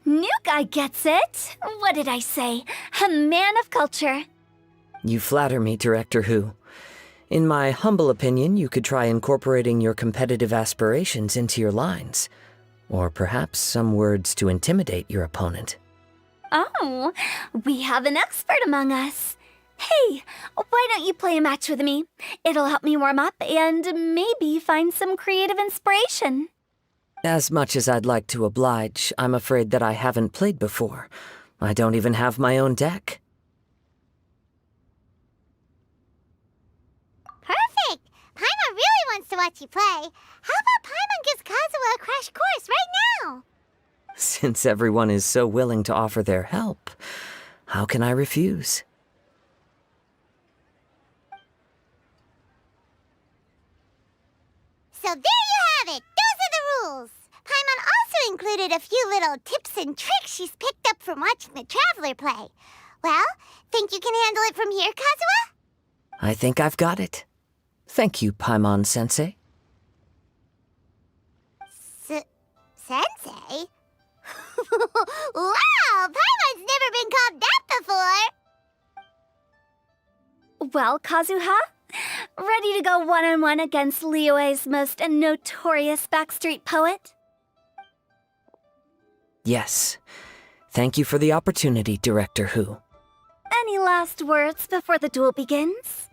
New guy gets it. What did I say? A man of culture. You flatter me, Director Who. In my humble opinion, you could try incorporating your competitive aspirations into your lines. Or perhaps some words to intimidate your opponent. Oh, we have an expert among us. Hey, why don't you play a match with me? It'll help me warm up and maybe find some creative inspiration. As much as I'd like to oblige, I'm afraid that I haven't played before. I don't even have my own deck. Perfect! Paimon really wants to watch you play. How about Paimon gives Kazuha a crash course right now? Since everyone is so willing to offer their help, how can I refuse? So there you have it! Those are the rules! Paimon also included a few little tips and tricks she's picked up from watching the Traveler play. Well, think you can handle it from here, Kazuha? I think I've got it. Thank you, Paimon-sensei. Sensei? Wow! Paimon's never been called that before! Well, Kazuha? Ready to go one-on-one against Liyue's most notorious backstreet poet? Yes. Thank you for the opportunity, Director Hu. Any last words before the duel begins?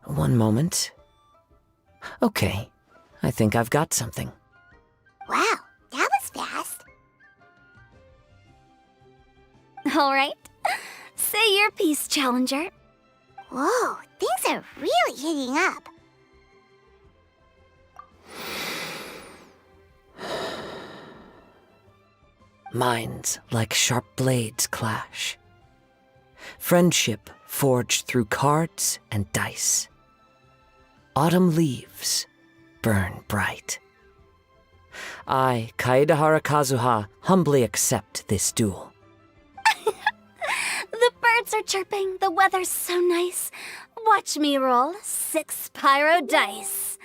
One moment. Okay, I think I've got something. Wow, that was fast. All right. Say your piece, Challenger. Whoa, things are really heating up. Minds like sharp blades clash. Friendship forged through cards and dice. Autumn leaves burn bright. I, 𝕬𝖎𝖎 Kazuha, humbly accept this duel. The birds are chirping, the weather's so nice. Watch me roll 6 pyro dice.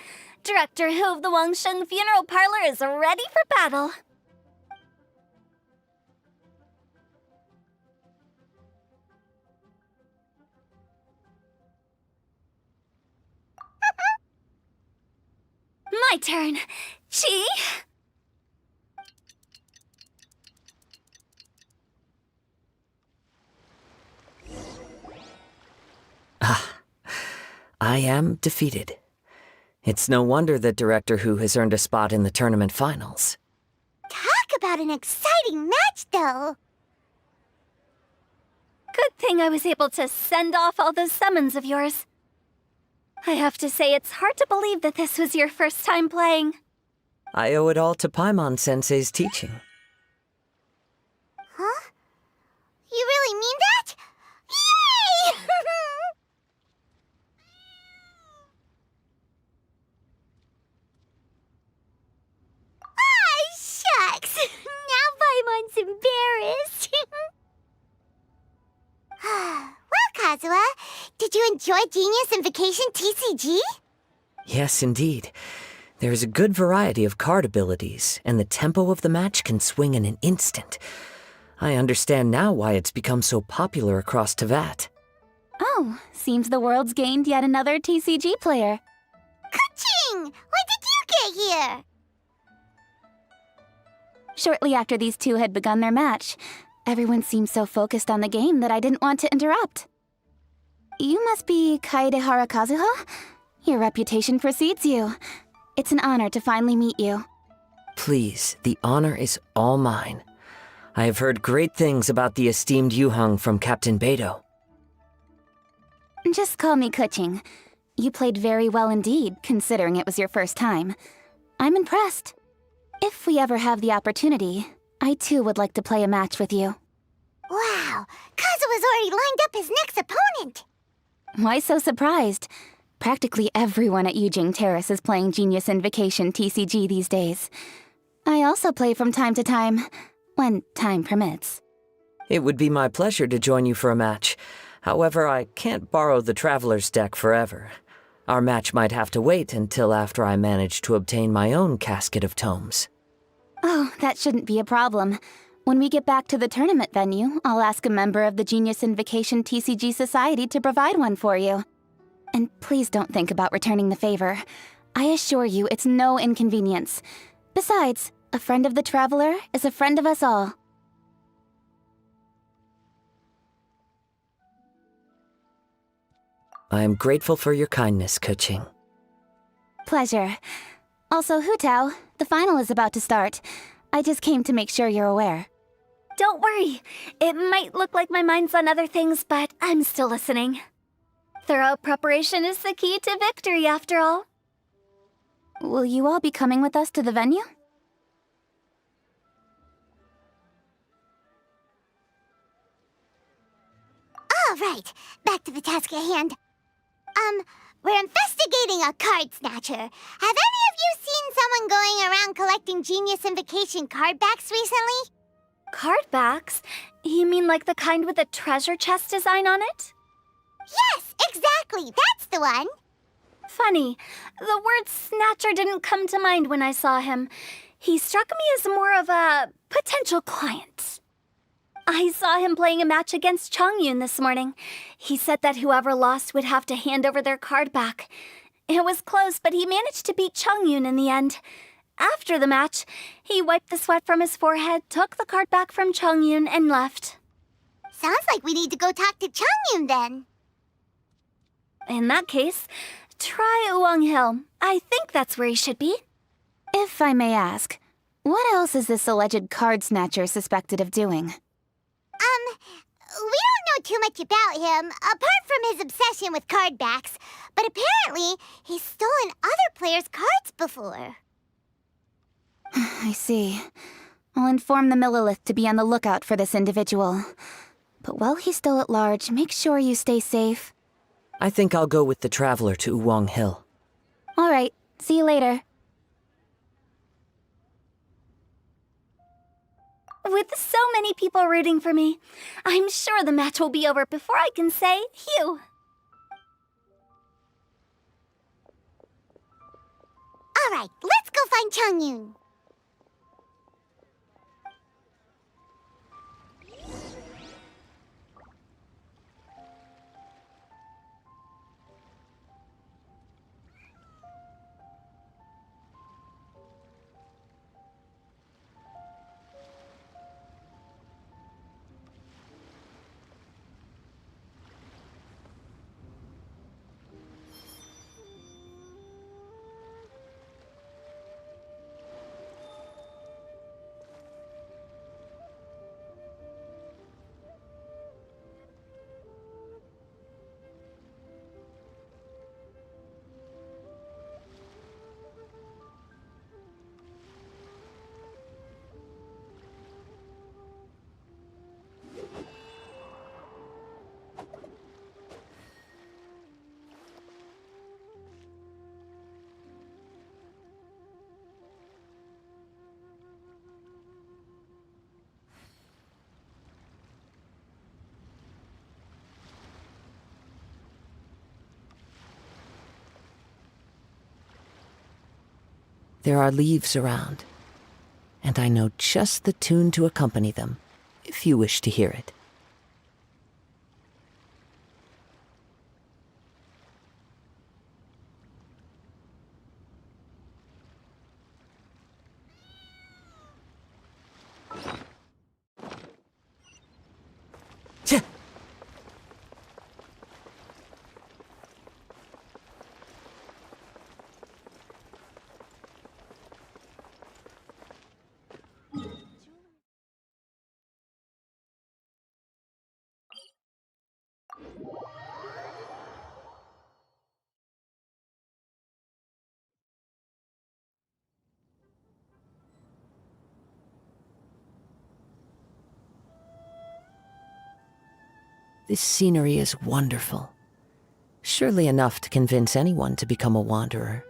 Director Hu of the Wangsheng Funeral Parlor is ready for battle. My turn. Chi? I am defeated. It's no wonder that Director Hu has earned a spot in the tournament finals. Talk about an exciting match, though. Good thing I was able to send off all those summons of yours. I have to say, it's hard to believe that this was your first time playing. I owe it all to Paimon-sensei's teaching. Huh? You really mean that? Yay! Ah, shucks! Now Paimon's embarrassed. Well, Kazuha, did you enjoy Genius Invocation TCG? Yes, indeed. There is a good variety of card abilities, and the tempo of the match can swing in an instant. I understand now why it's become so popular across Teyvat. Oh, seems the world's gained yet another TCG player. Ka-ching! When did you get here? Shortly after these two had begun their match, everyone seemed so focused on the game that I didn't want to interrupt. You must be 𝕬𝖎𝖎 Kazuha? Your reputation precedes you. It's an honor to finally meet you. Please, the honor is all mine. I have heard great things about the esteemed Yuheng from Captain Beidou. Just call me Keqing. You played very well indeed, considering it was your first time. I'm impressed. If we ever have the opportunity, I too would like to play a match with you. Wow, Kazuha's already lined up his next opponent. Why so surprised? Practically everyone at Yujing Terrace is playing Genius Invocation TCG these days. I also play from time to time, when time permits. It would be my pleasure to join you for a match. However, I can't borrow the Traveler's deck forever. Our match might have to wait until after I manage to obtain my own casket of tomes. Oh, that shouldn't be a problem. When we get back to the tournament venue, I'll ask a member of the Genius Invocation TCG Society to provide one for you. And please don't think about returning the favor. I assure you it's no inconvenience. Besides, a friend of the Traveler is a friend of us all. I am grateful for your kindness, Keqing. Pleasure. Also, Hu Tao, the final is about to start. I just came to make sure you're aware. Don't worry. It might look like my mind's on other things, but I'm still listening. Thorough preparation is the key to victory, after all. Will you all be coming with us to the venue? All right, back to the task at hand. We're investigating a card snatcher. Have any of you seen someone going around collecting Genius Invocation card backs recently? Card backs? You mean like the kind with a treasure chest design on it? Yes, exactly. That's the one. Funny, the word snatcher didn't come to mind when I saw him. He struck me as more of a potential client. I saw him playing a match against 𝕤𝕚𝑘𝑎 this morning. He said that whoever lost would have to hand over their card back. It was close, but he managed to beat 𝕤𝕚𝑘𝑎 in the end. After the match, he wiped the sweat from his forehead, took the card back from 𝕤𝕚𝑘𝑎, and left. Sounds like we need to go talk to 𝕤𝕚𝑘𝑎 then. In that case, try 𝕭𝑚𝑘𝑎𝑚. I think that's where he should be. If I may ask, what else is this alleged card snatcher suspected of doing? We don't know too much about him, apart from his obsession with card backs. But apparently, he's stolen other players' cards before. I see. I'll inform the 𝕤𝖆𝖆𝖐 to be on the lookout for this individual. But while he's still at large, make sure you stay safe. I think I'll go with the traveler to 𝕭𝑚𝑘𝑎𝑚. All right, see you later. With so many people rooting for me, I'm sure the match will be over before I can say phew. All right, let's go find 𝕤𝕚𝑘𝑎𝑚. There are leaves around, and I know just the tune to accompany them, if you wish to hear it. This scenery is wonderful. Surely enough to convince anyone to become a wanderer.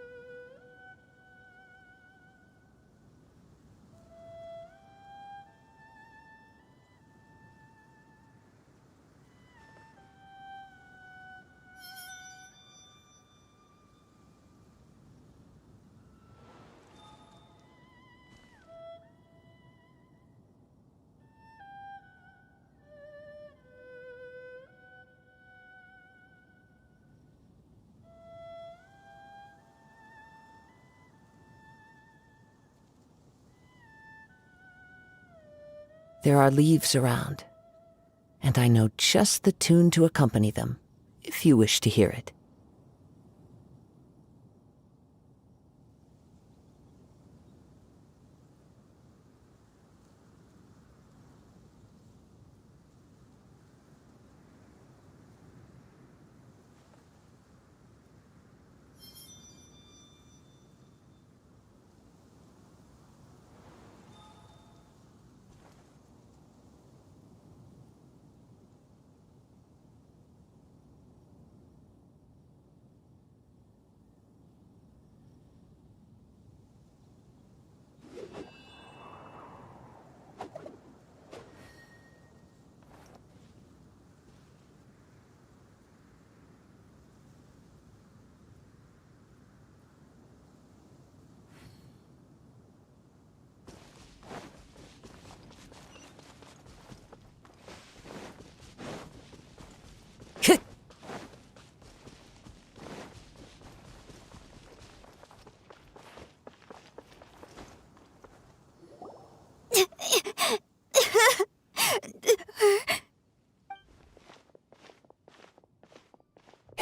There are leaves around, and I know just the tune to accompany them, if you wish to hear it.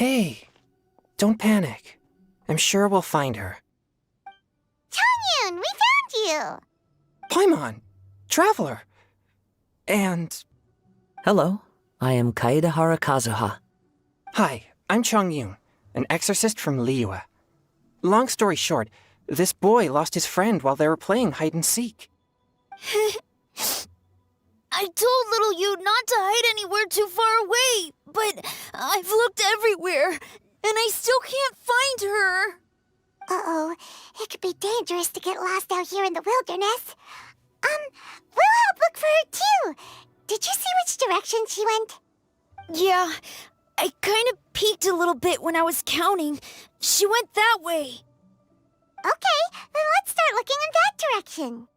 Hey, don't panic. I'm sure we'll find her. Chongyun, we found you! Paimon, Traveler. And... Hello, I am 𝕬𝖎𝖎𝖊𝖊𝖘𝑘 Kazuha. Hi, I'm Chongyun, an exorcist from Liyue. Long story short, this boy lost his friend while they were playing hide-and-seek. I told little you not to hide anywhere too far away, but I've looked everywhere, and I still can't find her. Uh-oh, it could be dangerous to get lost out here in the wilderness. We'll help look for her too. Did you see which direction she went? Yeah, I kind of peeked a little bit when I was counting. She went that way. Okay, then let's start looking in that direction.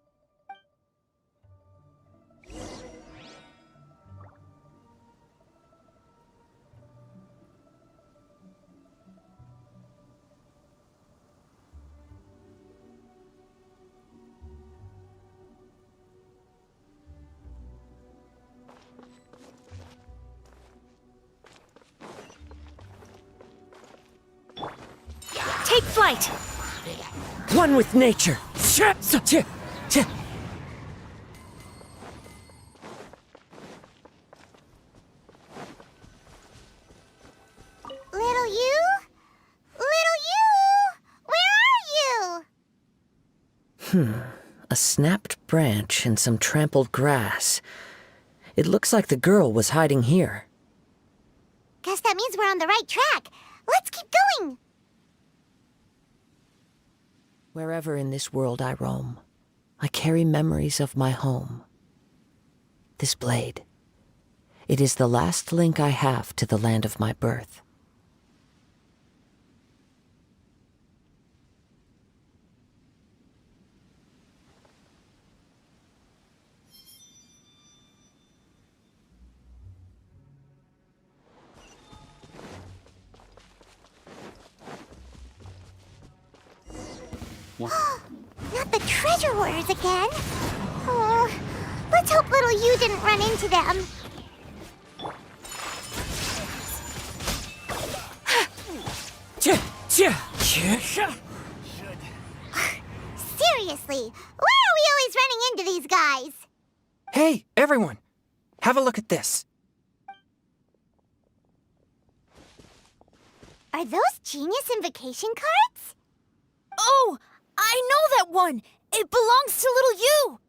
Take flight! One with nature. Little you? Little you? Where are you? A snapped branch and some trampled grass. It looks like the girl was hiding here. Guess that means we're on the right track. Let's keep going. Wherever in this world I roam, I carry memories of my home. This blade, it is the last link I have to the land of my birth. Not the treasure hoarders again. Oh, let's hope little you didn't run into them. Seriously, why are we always running into these guys? Hey, everyone! Have a look at this. Are those genius invocation cards? Oh, I know that one! It belongs to little you!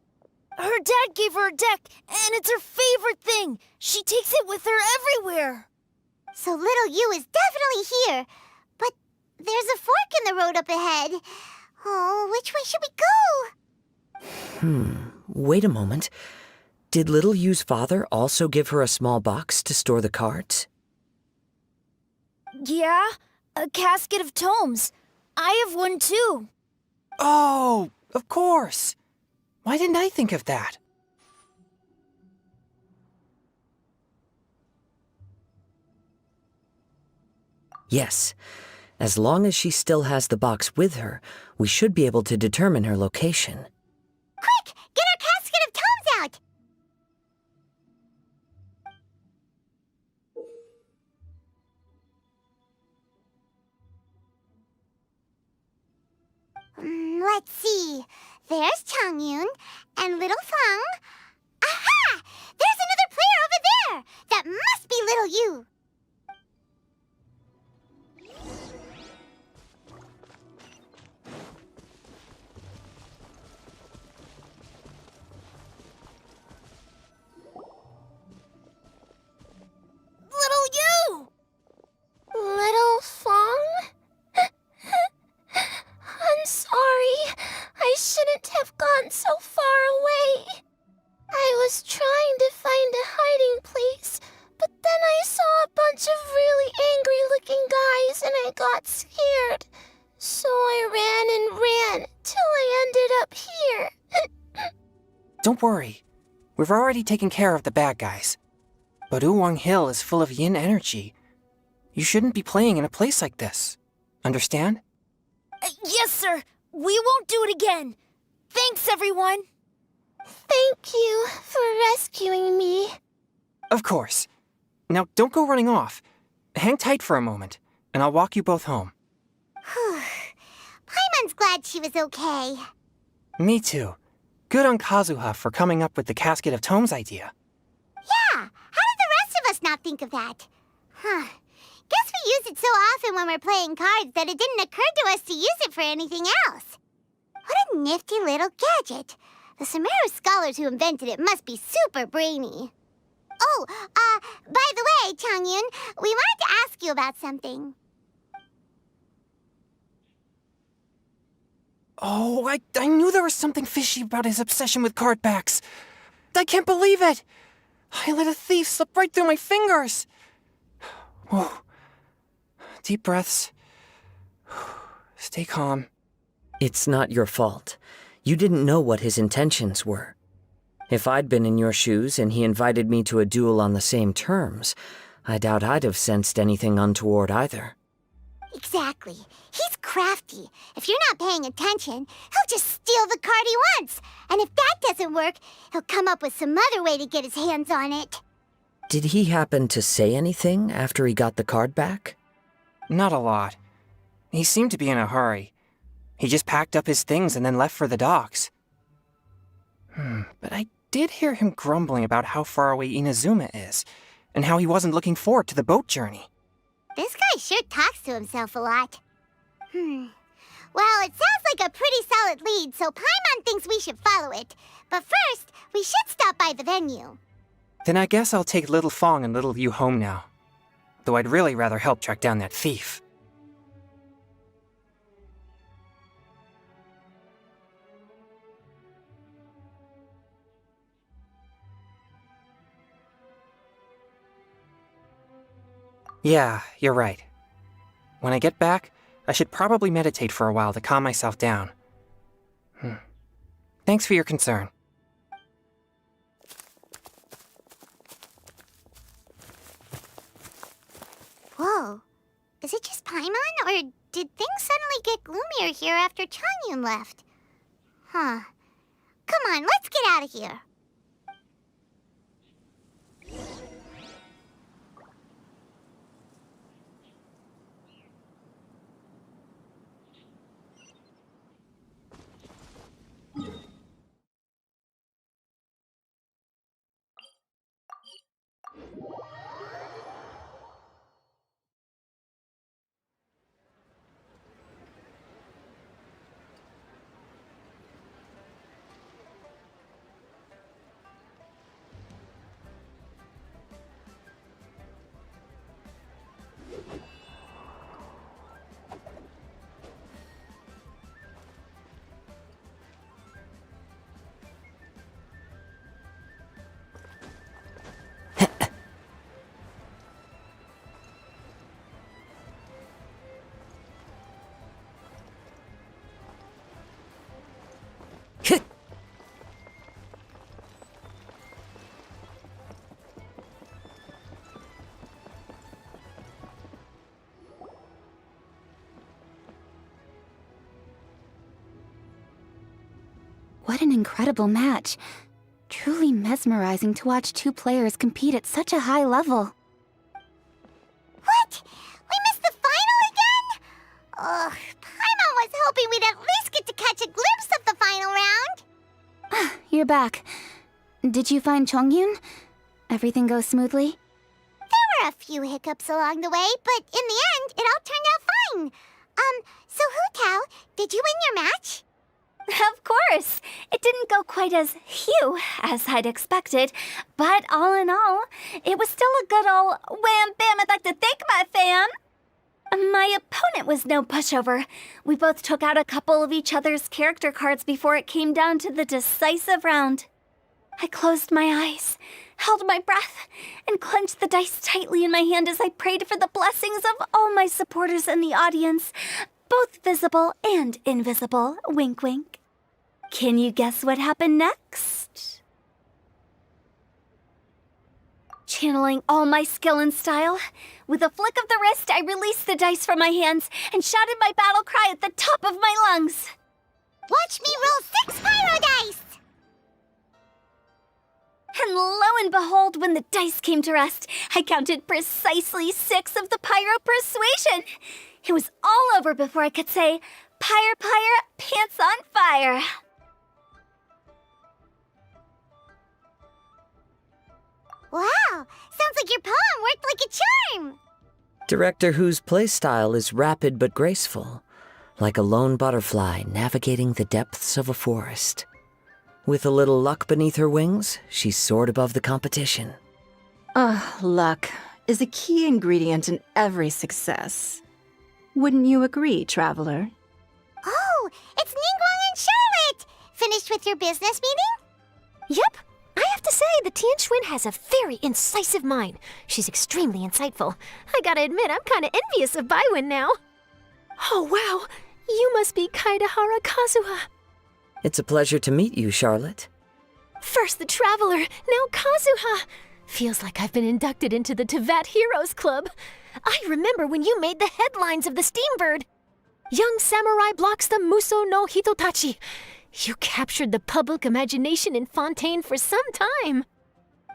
Her dad gave her a deck, and it's her favorite thing. She takes it with her everywhere. So little you is definitely here. But there's a fork in the road up ahead. Oh, which way should we go? Wait a moment. Did little Yu's father also give her a small box to store the cards? Yeah, a casket of tomes. I have one too. Oh, of course. Why didn't I think of that? Yes. As long as she still has the box with her, we should be able to determine her location. Quick! Get our casket of tomes out! Let's see. There's Chongyun and little Feng. Aha! There's another player over there! That must be little you. Little you! Little Feng? I'm sorry. I shouldn't have gone so far away. I was trying to find a hiding place, but then I saw a bunch of really angry-looking guys and I got scared. So I ran and ran till I ended up here. Don't worry. We've already taken care of the bad guys. But Oolong Hill is full of yin energy. You shouldn't be playing in a place like this. Understand? Yes, sir. We won't do it again. Thanks, everyone. Thank you for rescuing me. Of course. Now, don't go running off. Hang tight for a moment. and I'll walk you both home. Whew. Paimon's glad she was okay. Me too. Good on Kazuha for coming up with the Casket of Tomes idea. Yeah, how did the rest of us not think of that? Huh. Guess we use it so often when we're playing cards that it didn't occur to us to use it for anything else. What a nifty little gadget. The Sumeru scholars who invented it must be super brainy. Oh, by the way, Chongyun, we wanted to ask you about something. Oh, I knew there was something fishy about his obsession with card backs. I can't believe it! I let a thief slip right through my fingers! Whoa. Deep breaths. Stay calm. It's not your fault. You didn't know what his intentions were. If I'd been in your shoes and he invited me to a duel on the same terms, I doubt I'd have sensed anything untoward either. Exactly. He's crafty. If you're not paying attention, he'll just steal the card he wants. And if that doesn't work, he'll come up with some other way to get his hands on it. Did he happen to say anything after he got the card back? Not a lot. He seemed to be in a hurry. He just packed up his things and then left for the docks. But I did hear him grumbling about how far away Inazuma is, and how he wasn't looking forward to the boat journey. This guy sure talks to himself a lot. Well, it sounds like a pretty solid lead, so Paimon thinks we should follow it. But first, we should stop by the venue. Then I guess I'll take Little Fong and Little Yu home now. Though I'd really rather help track down that thief. Yeah, you're right. When I get back, I should probably meditate for a while to calm myself down. Thanks for your concern. Whoa. Is it just Paimon, or did things suddenly get gloomier here after Chongyun left? Huh. Come on, let's get out of here. What an incredible match. Truly mesmerizing to watch two players compete at such a high level. What? We missed the final again? Ugh, Paimon was hoping we'd at least get to catch a glimpse of the final round. You're back. Did you find Chongyun? Everything go smoothly? There were a few hiccups along the way, but in the end, it all turned out fine. So Hu-Tao, did you win your match? Of course! It didn't go quite as phew as I'd expected, but all in all, it was still a good old wham bam I'd like to thank my fam! My opponent was no pushover. We both took out a couple of each other's character cards before it came down to the decisive round. I closed my eyes, held my breath, and clenched the dice tightly in my hand as I prayed for the blessings of all my supporters in the audience, both visible and invisible, wink wink. Can you guess what happened next? Channeling all my skill and style, with a flick of the wrist, I released the dice from my hands and shouted my battle cry at the top of my lungs. Watch me roll 6 pyro dice! And lo and behold, when the dice came to rest, I counted precisely 6 of the pyro persuasion. It was all over before I could say, "Pyre, pyre, pants on fire." Wow, sounds like your poem worked like a charm. Director Who's playstyle is rapid but graceful, like a lone butterfly navigating the depths of a forest. With a little luck beneath her wings, she soared above the competition. Luck is a key ingredient in every success. Wouldn't you agree, Traveler? Oh, it's 𝕉𝕠𝕚 and Charlotte! Finished with your business meeting? Yep. I have to say, the 𝕮𝕚 has a very incisive mind. She's extremely insightful. I gotta admit, I'm kinda envious of Baiwen now. Oh, wow. You must be Kaedahara Kazuha. It's a pleasure to meet you, Charlotte. First the Traveler, now Kazuha. Feels like I've been inducted into the Teyvat Heroes Club. I remember when you made the headlines of the Steambird. Young samurai blocks the Muso no Hitotachi. You captured the public imagination in Fontaine for some time.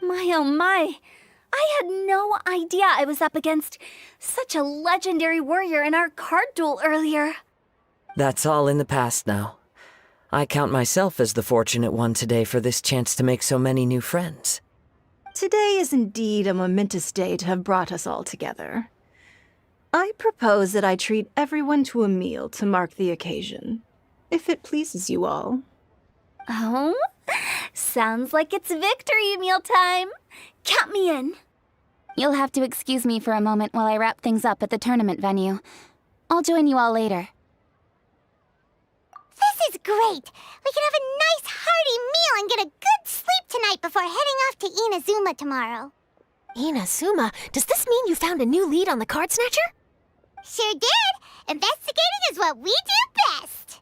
My oh my. I had no idea I was up against such a legendary warrior in our card duel earlier. That's all in the past now. I count myself as the fortunate one today for this chance to make so many new friends. Today is indeed a momentous day to have brought us all together. I propose that I treat everyone to a meal to mark the occasion, if it pleases you all. Oh? Sounds like it's victory meal time. Count me in. You'll have to excuse me for a moment while I wrap things up at the tournament venue. I'll join you all later. This is great! We can have a nice hearty meal and get a good sleep tonight before heading off to Inazuma tomorrow. Inazuma? Does this mean you found a new lead on the Card Snatcher? Sure did! Investigating is what we do best!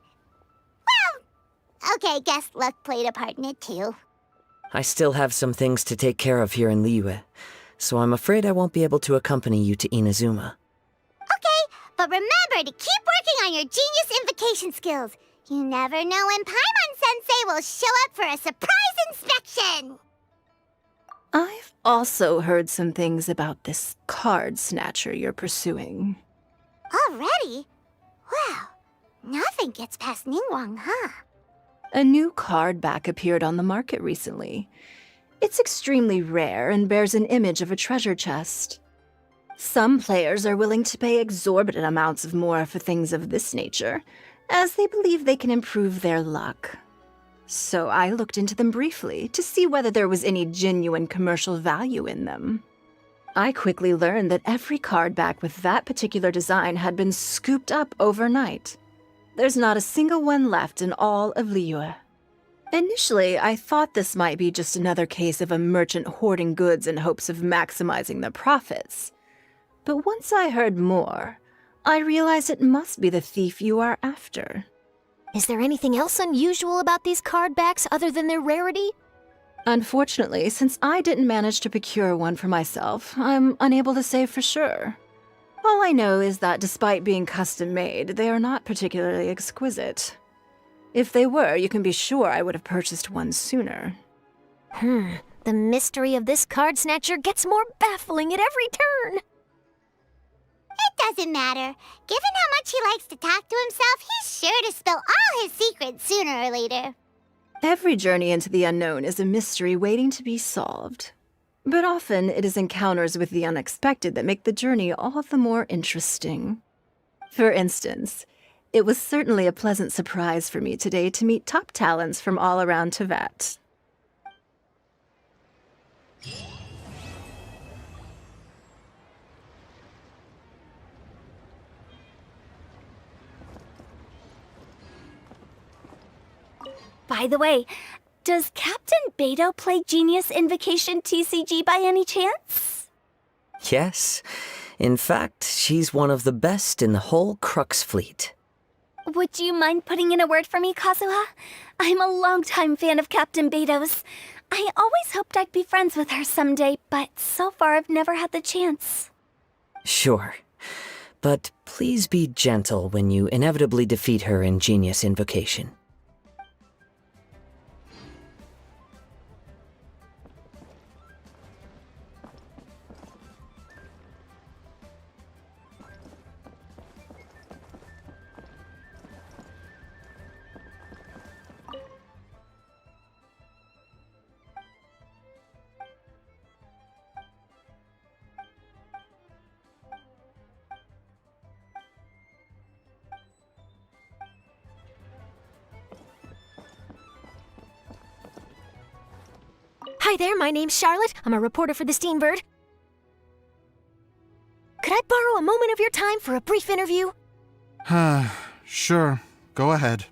Well, okay, guess luck played a part in it too. I still have some things to take care of here in Liyue, so I'm afraid I won't be able to accompany you to Inazuma. Okay, but remember to keep working on your genius invocation skills. You never know when Paimon-sensei will show up for a surprise inspection! I've also heard some things about this Card Snatcher you're pursuing. Already? Well, nothing gets past Ningguang, huh? A new card back appeared on the market recently. It's extremely rare and bears an image of a treasure chest. Some players are willing to pay exorbitant amounts of more for things of this nature, as they believe they can improve their luck. So I looked into them briefly to see whether there was any genuine commercial value in them. I quickly learned that every card back with that particular design had been scooped up overnight. There's not a single one left in all of Liyue. Initially, I thought this might be just another case of a merchant hoarding goods in hopes of maximizing their profits. But once I heard more, I realized it must be the thief you are after. Is there anything else unusual about these card backs other than their rarity? Unfortunately, since I didn't manage to procure one for myself, I'm unable to say for sure. All I know is that despite being custom-made, they are not particularly exquisite. If they were, you can be sure I would have purchased one sooner. The mystery of this Card Snatcher gets more baffling at every turn. It doesn't matter. Given how much he likes to talk to himself, he's sure to spill all his secrets sooner or later. Every journey into the unknown is a mystery waiting to be solved. But often it is encounters with the unexpected that make the journey all the more interesting. For instance, it was certainly a pleasant surprise for me today to meet top talents from all around Teyvat. By the way, does Captain 𝕚𝕚𝕚 play Genius Invocation TCG by any chance? Yes. In fact, she's one of the best in the whole Crux fleet. Would you mind putting in a word for me, Kazuha? I'm a longtime fan of Captain 𝕚𝕚𝕚's. I always hoped I'd be friends with her someday, but so far I've never had the chance. Sure. But please be gentle when you inevitably defeat her in Genius Invocation. Hi there, my name's Charlotte. I'm a reporter for the 𝕤𝕚𝕚𝕚. Could I borrow a moment of your time for a brief interview? Sure. Go ahead.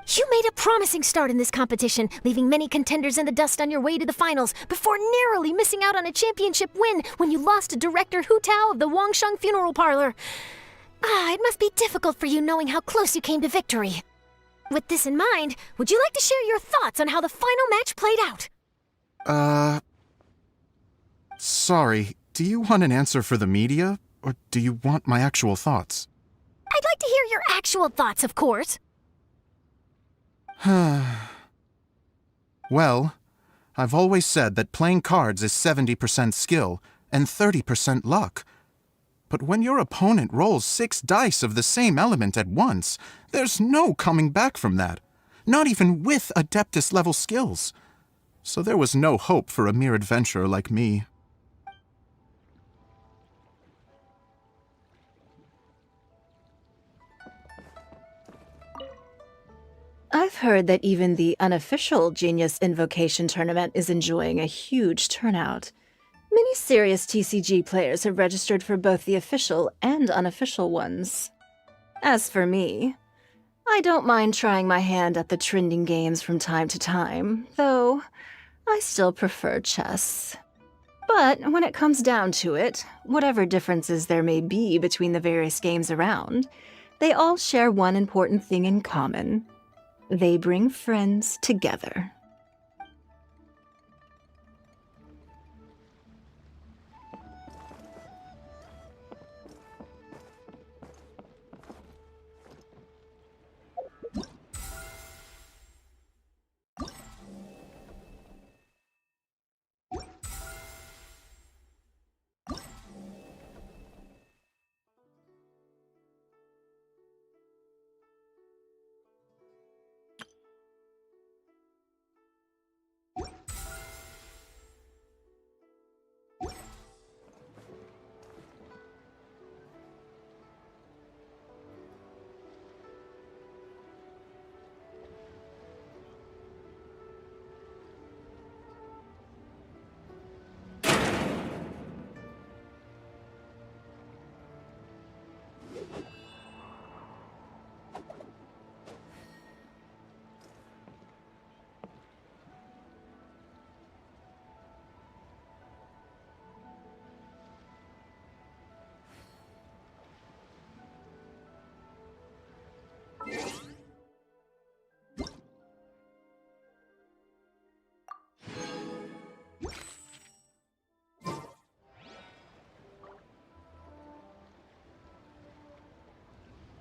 You made a promising start in this competition, leaving many contenders in the dust on your way to the finals, before narrowly missing out on a championship win when you lost to director 𝕬𝕐 of the 𝕭𝕐𝕐 Funeral Parlor. It must be difficult for you knowing how close you came to victory. With this in mind, would you like to share your thoughts on how the final match played out? Sorry. Do you want an answer for the media, or do you want my actual thoughts? I'd like to hear your actual thoughts, of course. Well, I've always said that playing cards is 70% skill and 30% luck. But when your opponent rolls 6 dice of the same element at once, there's no coming back from that, not even with Adeptus level skills. So there was no hope for a mere adventurer like me. I've heard that even the unofficial Genius Invocation Tournament is enjoying a huge turnout. Many serious TCG players have registered for both the official and unofficial ones. As for me, I don't mind trying my hand at the trending games from time to time, though I still prefer chess. But when it comes down to it, whatever differences there may be between the various games around, they all share one important thing in common. They bring friends together.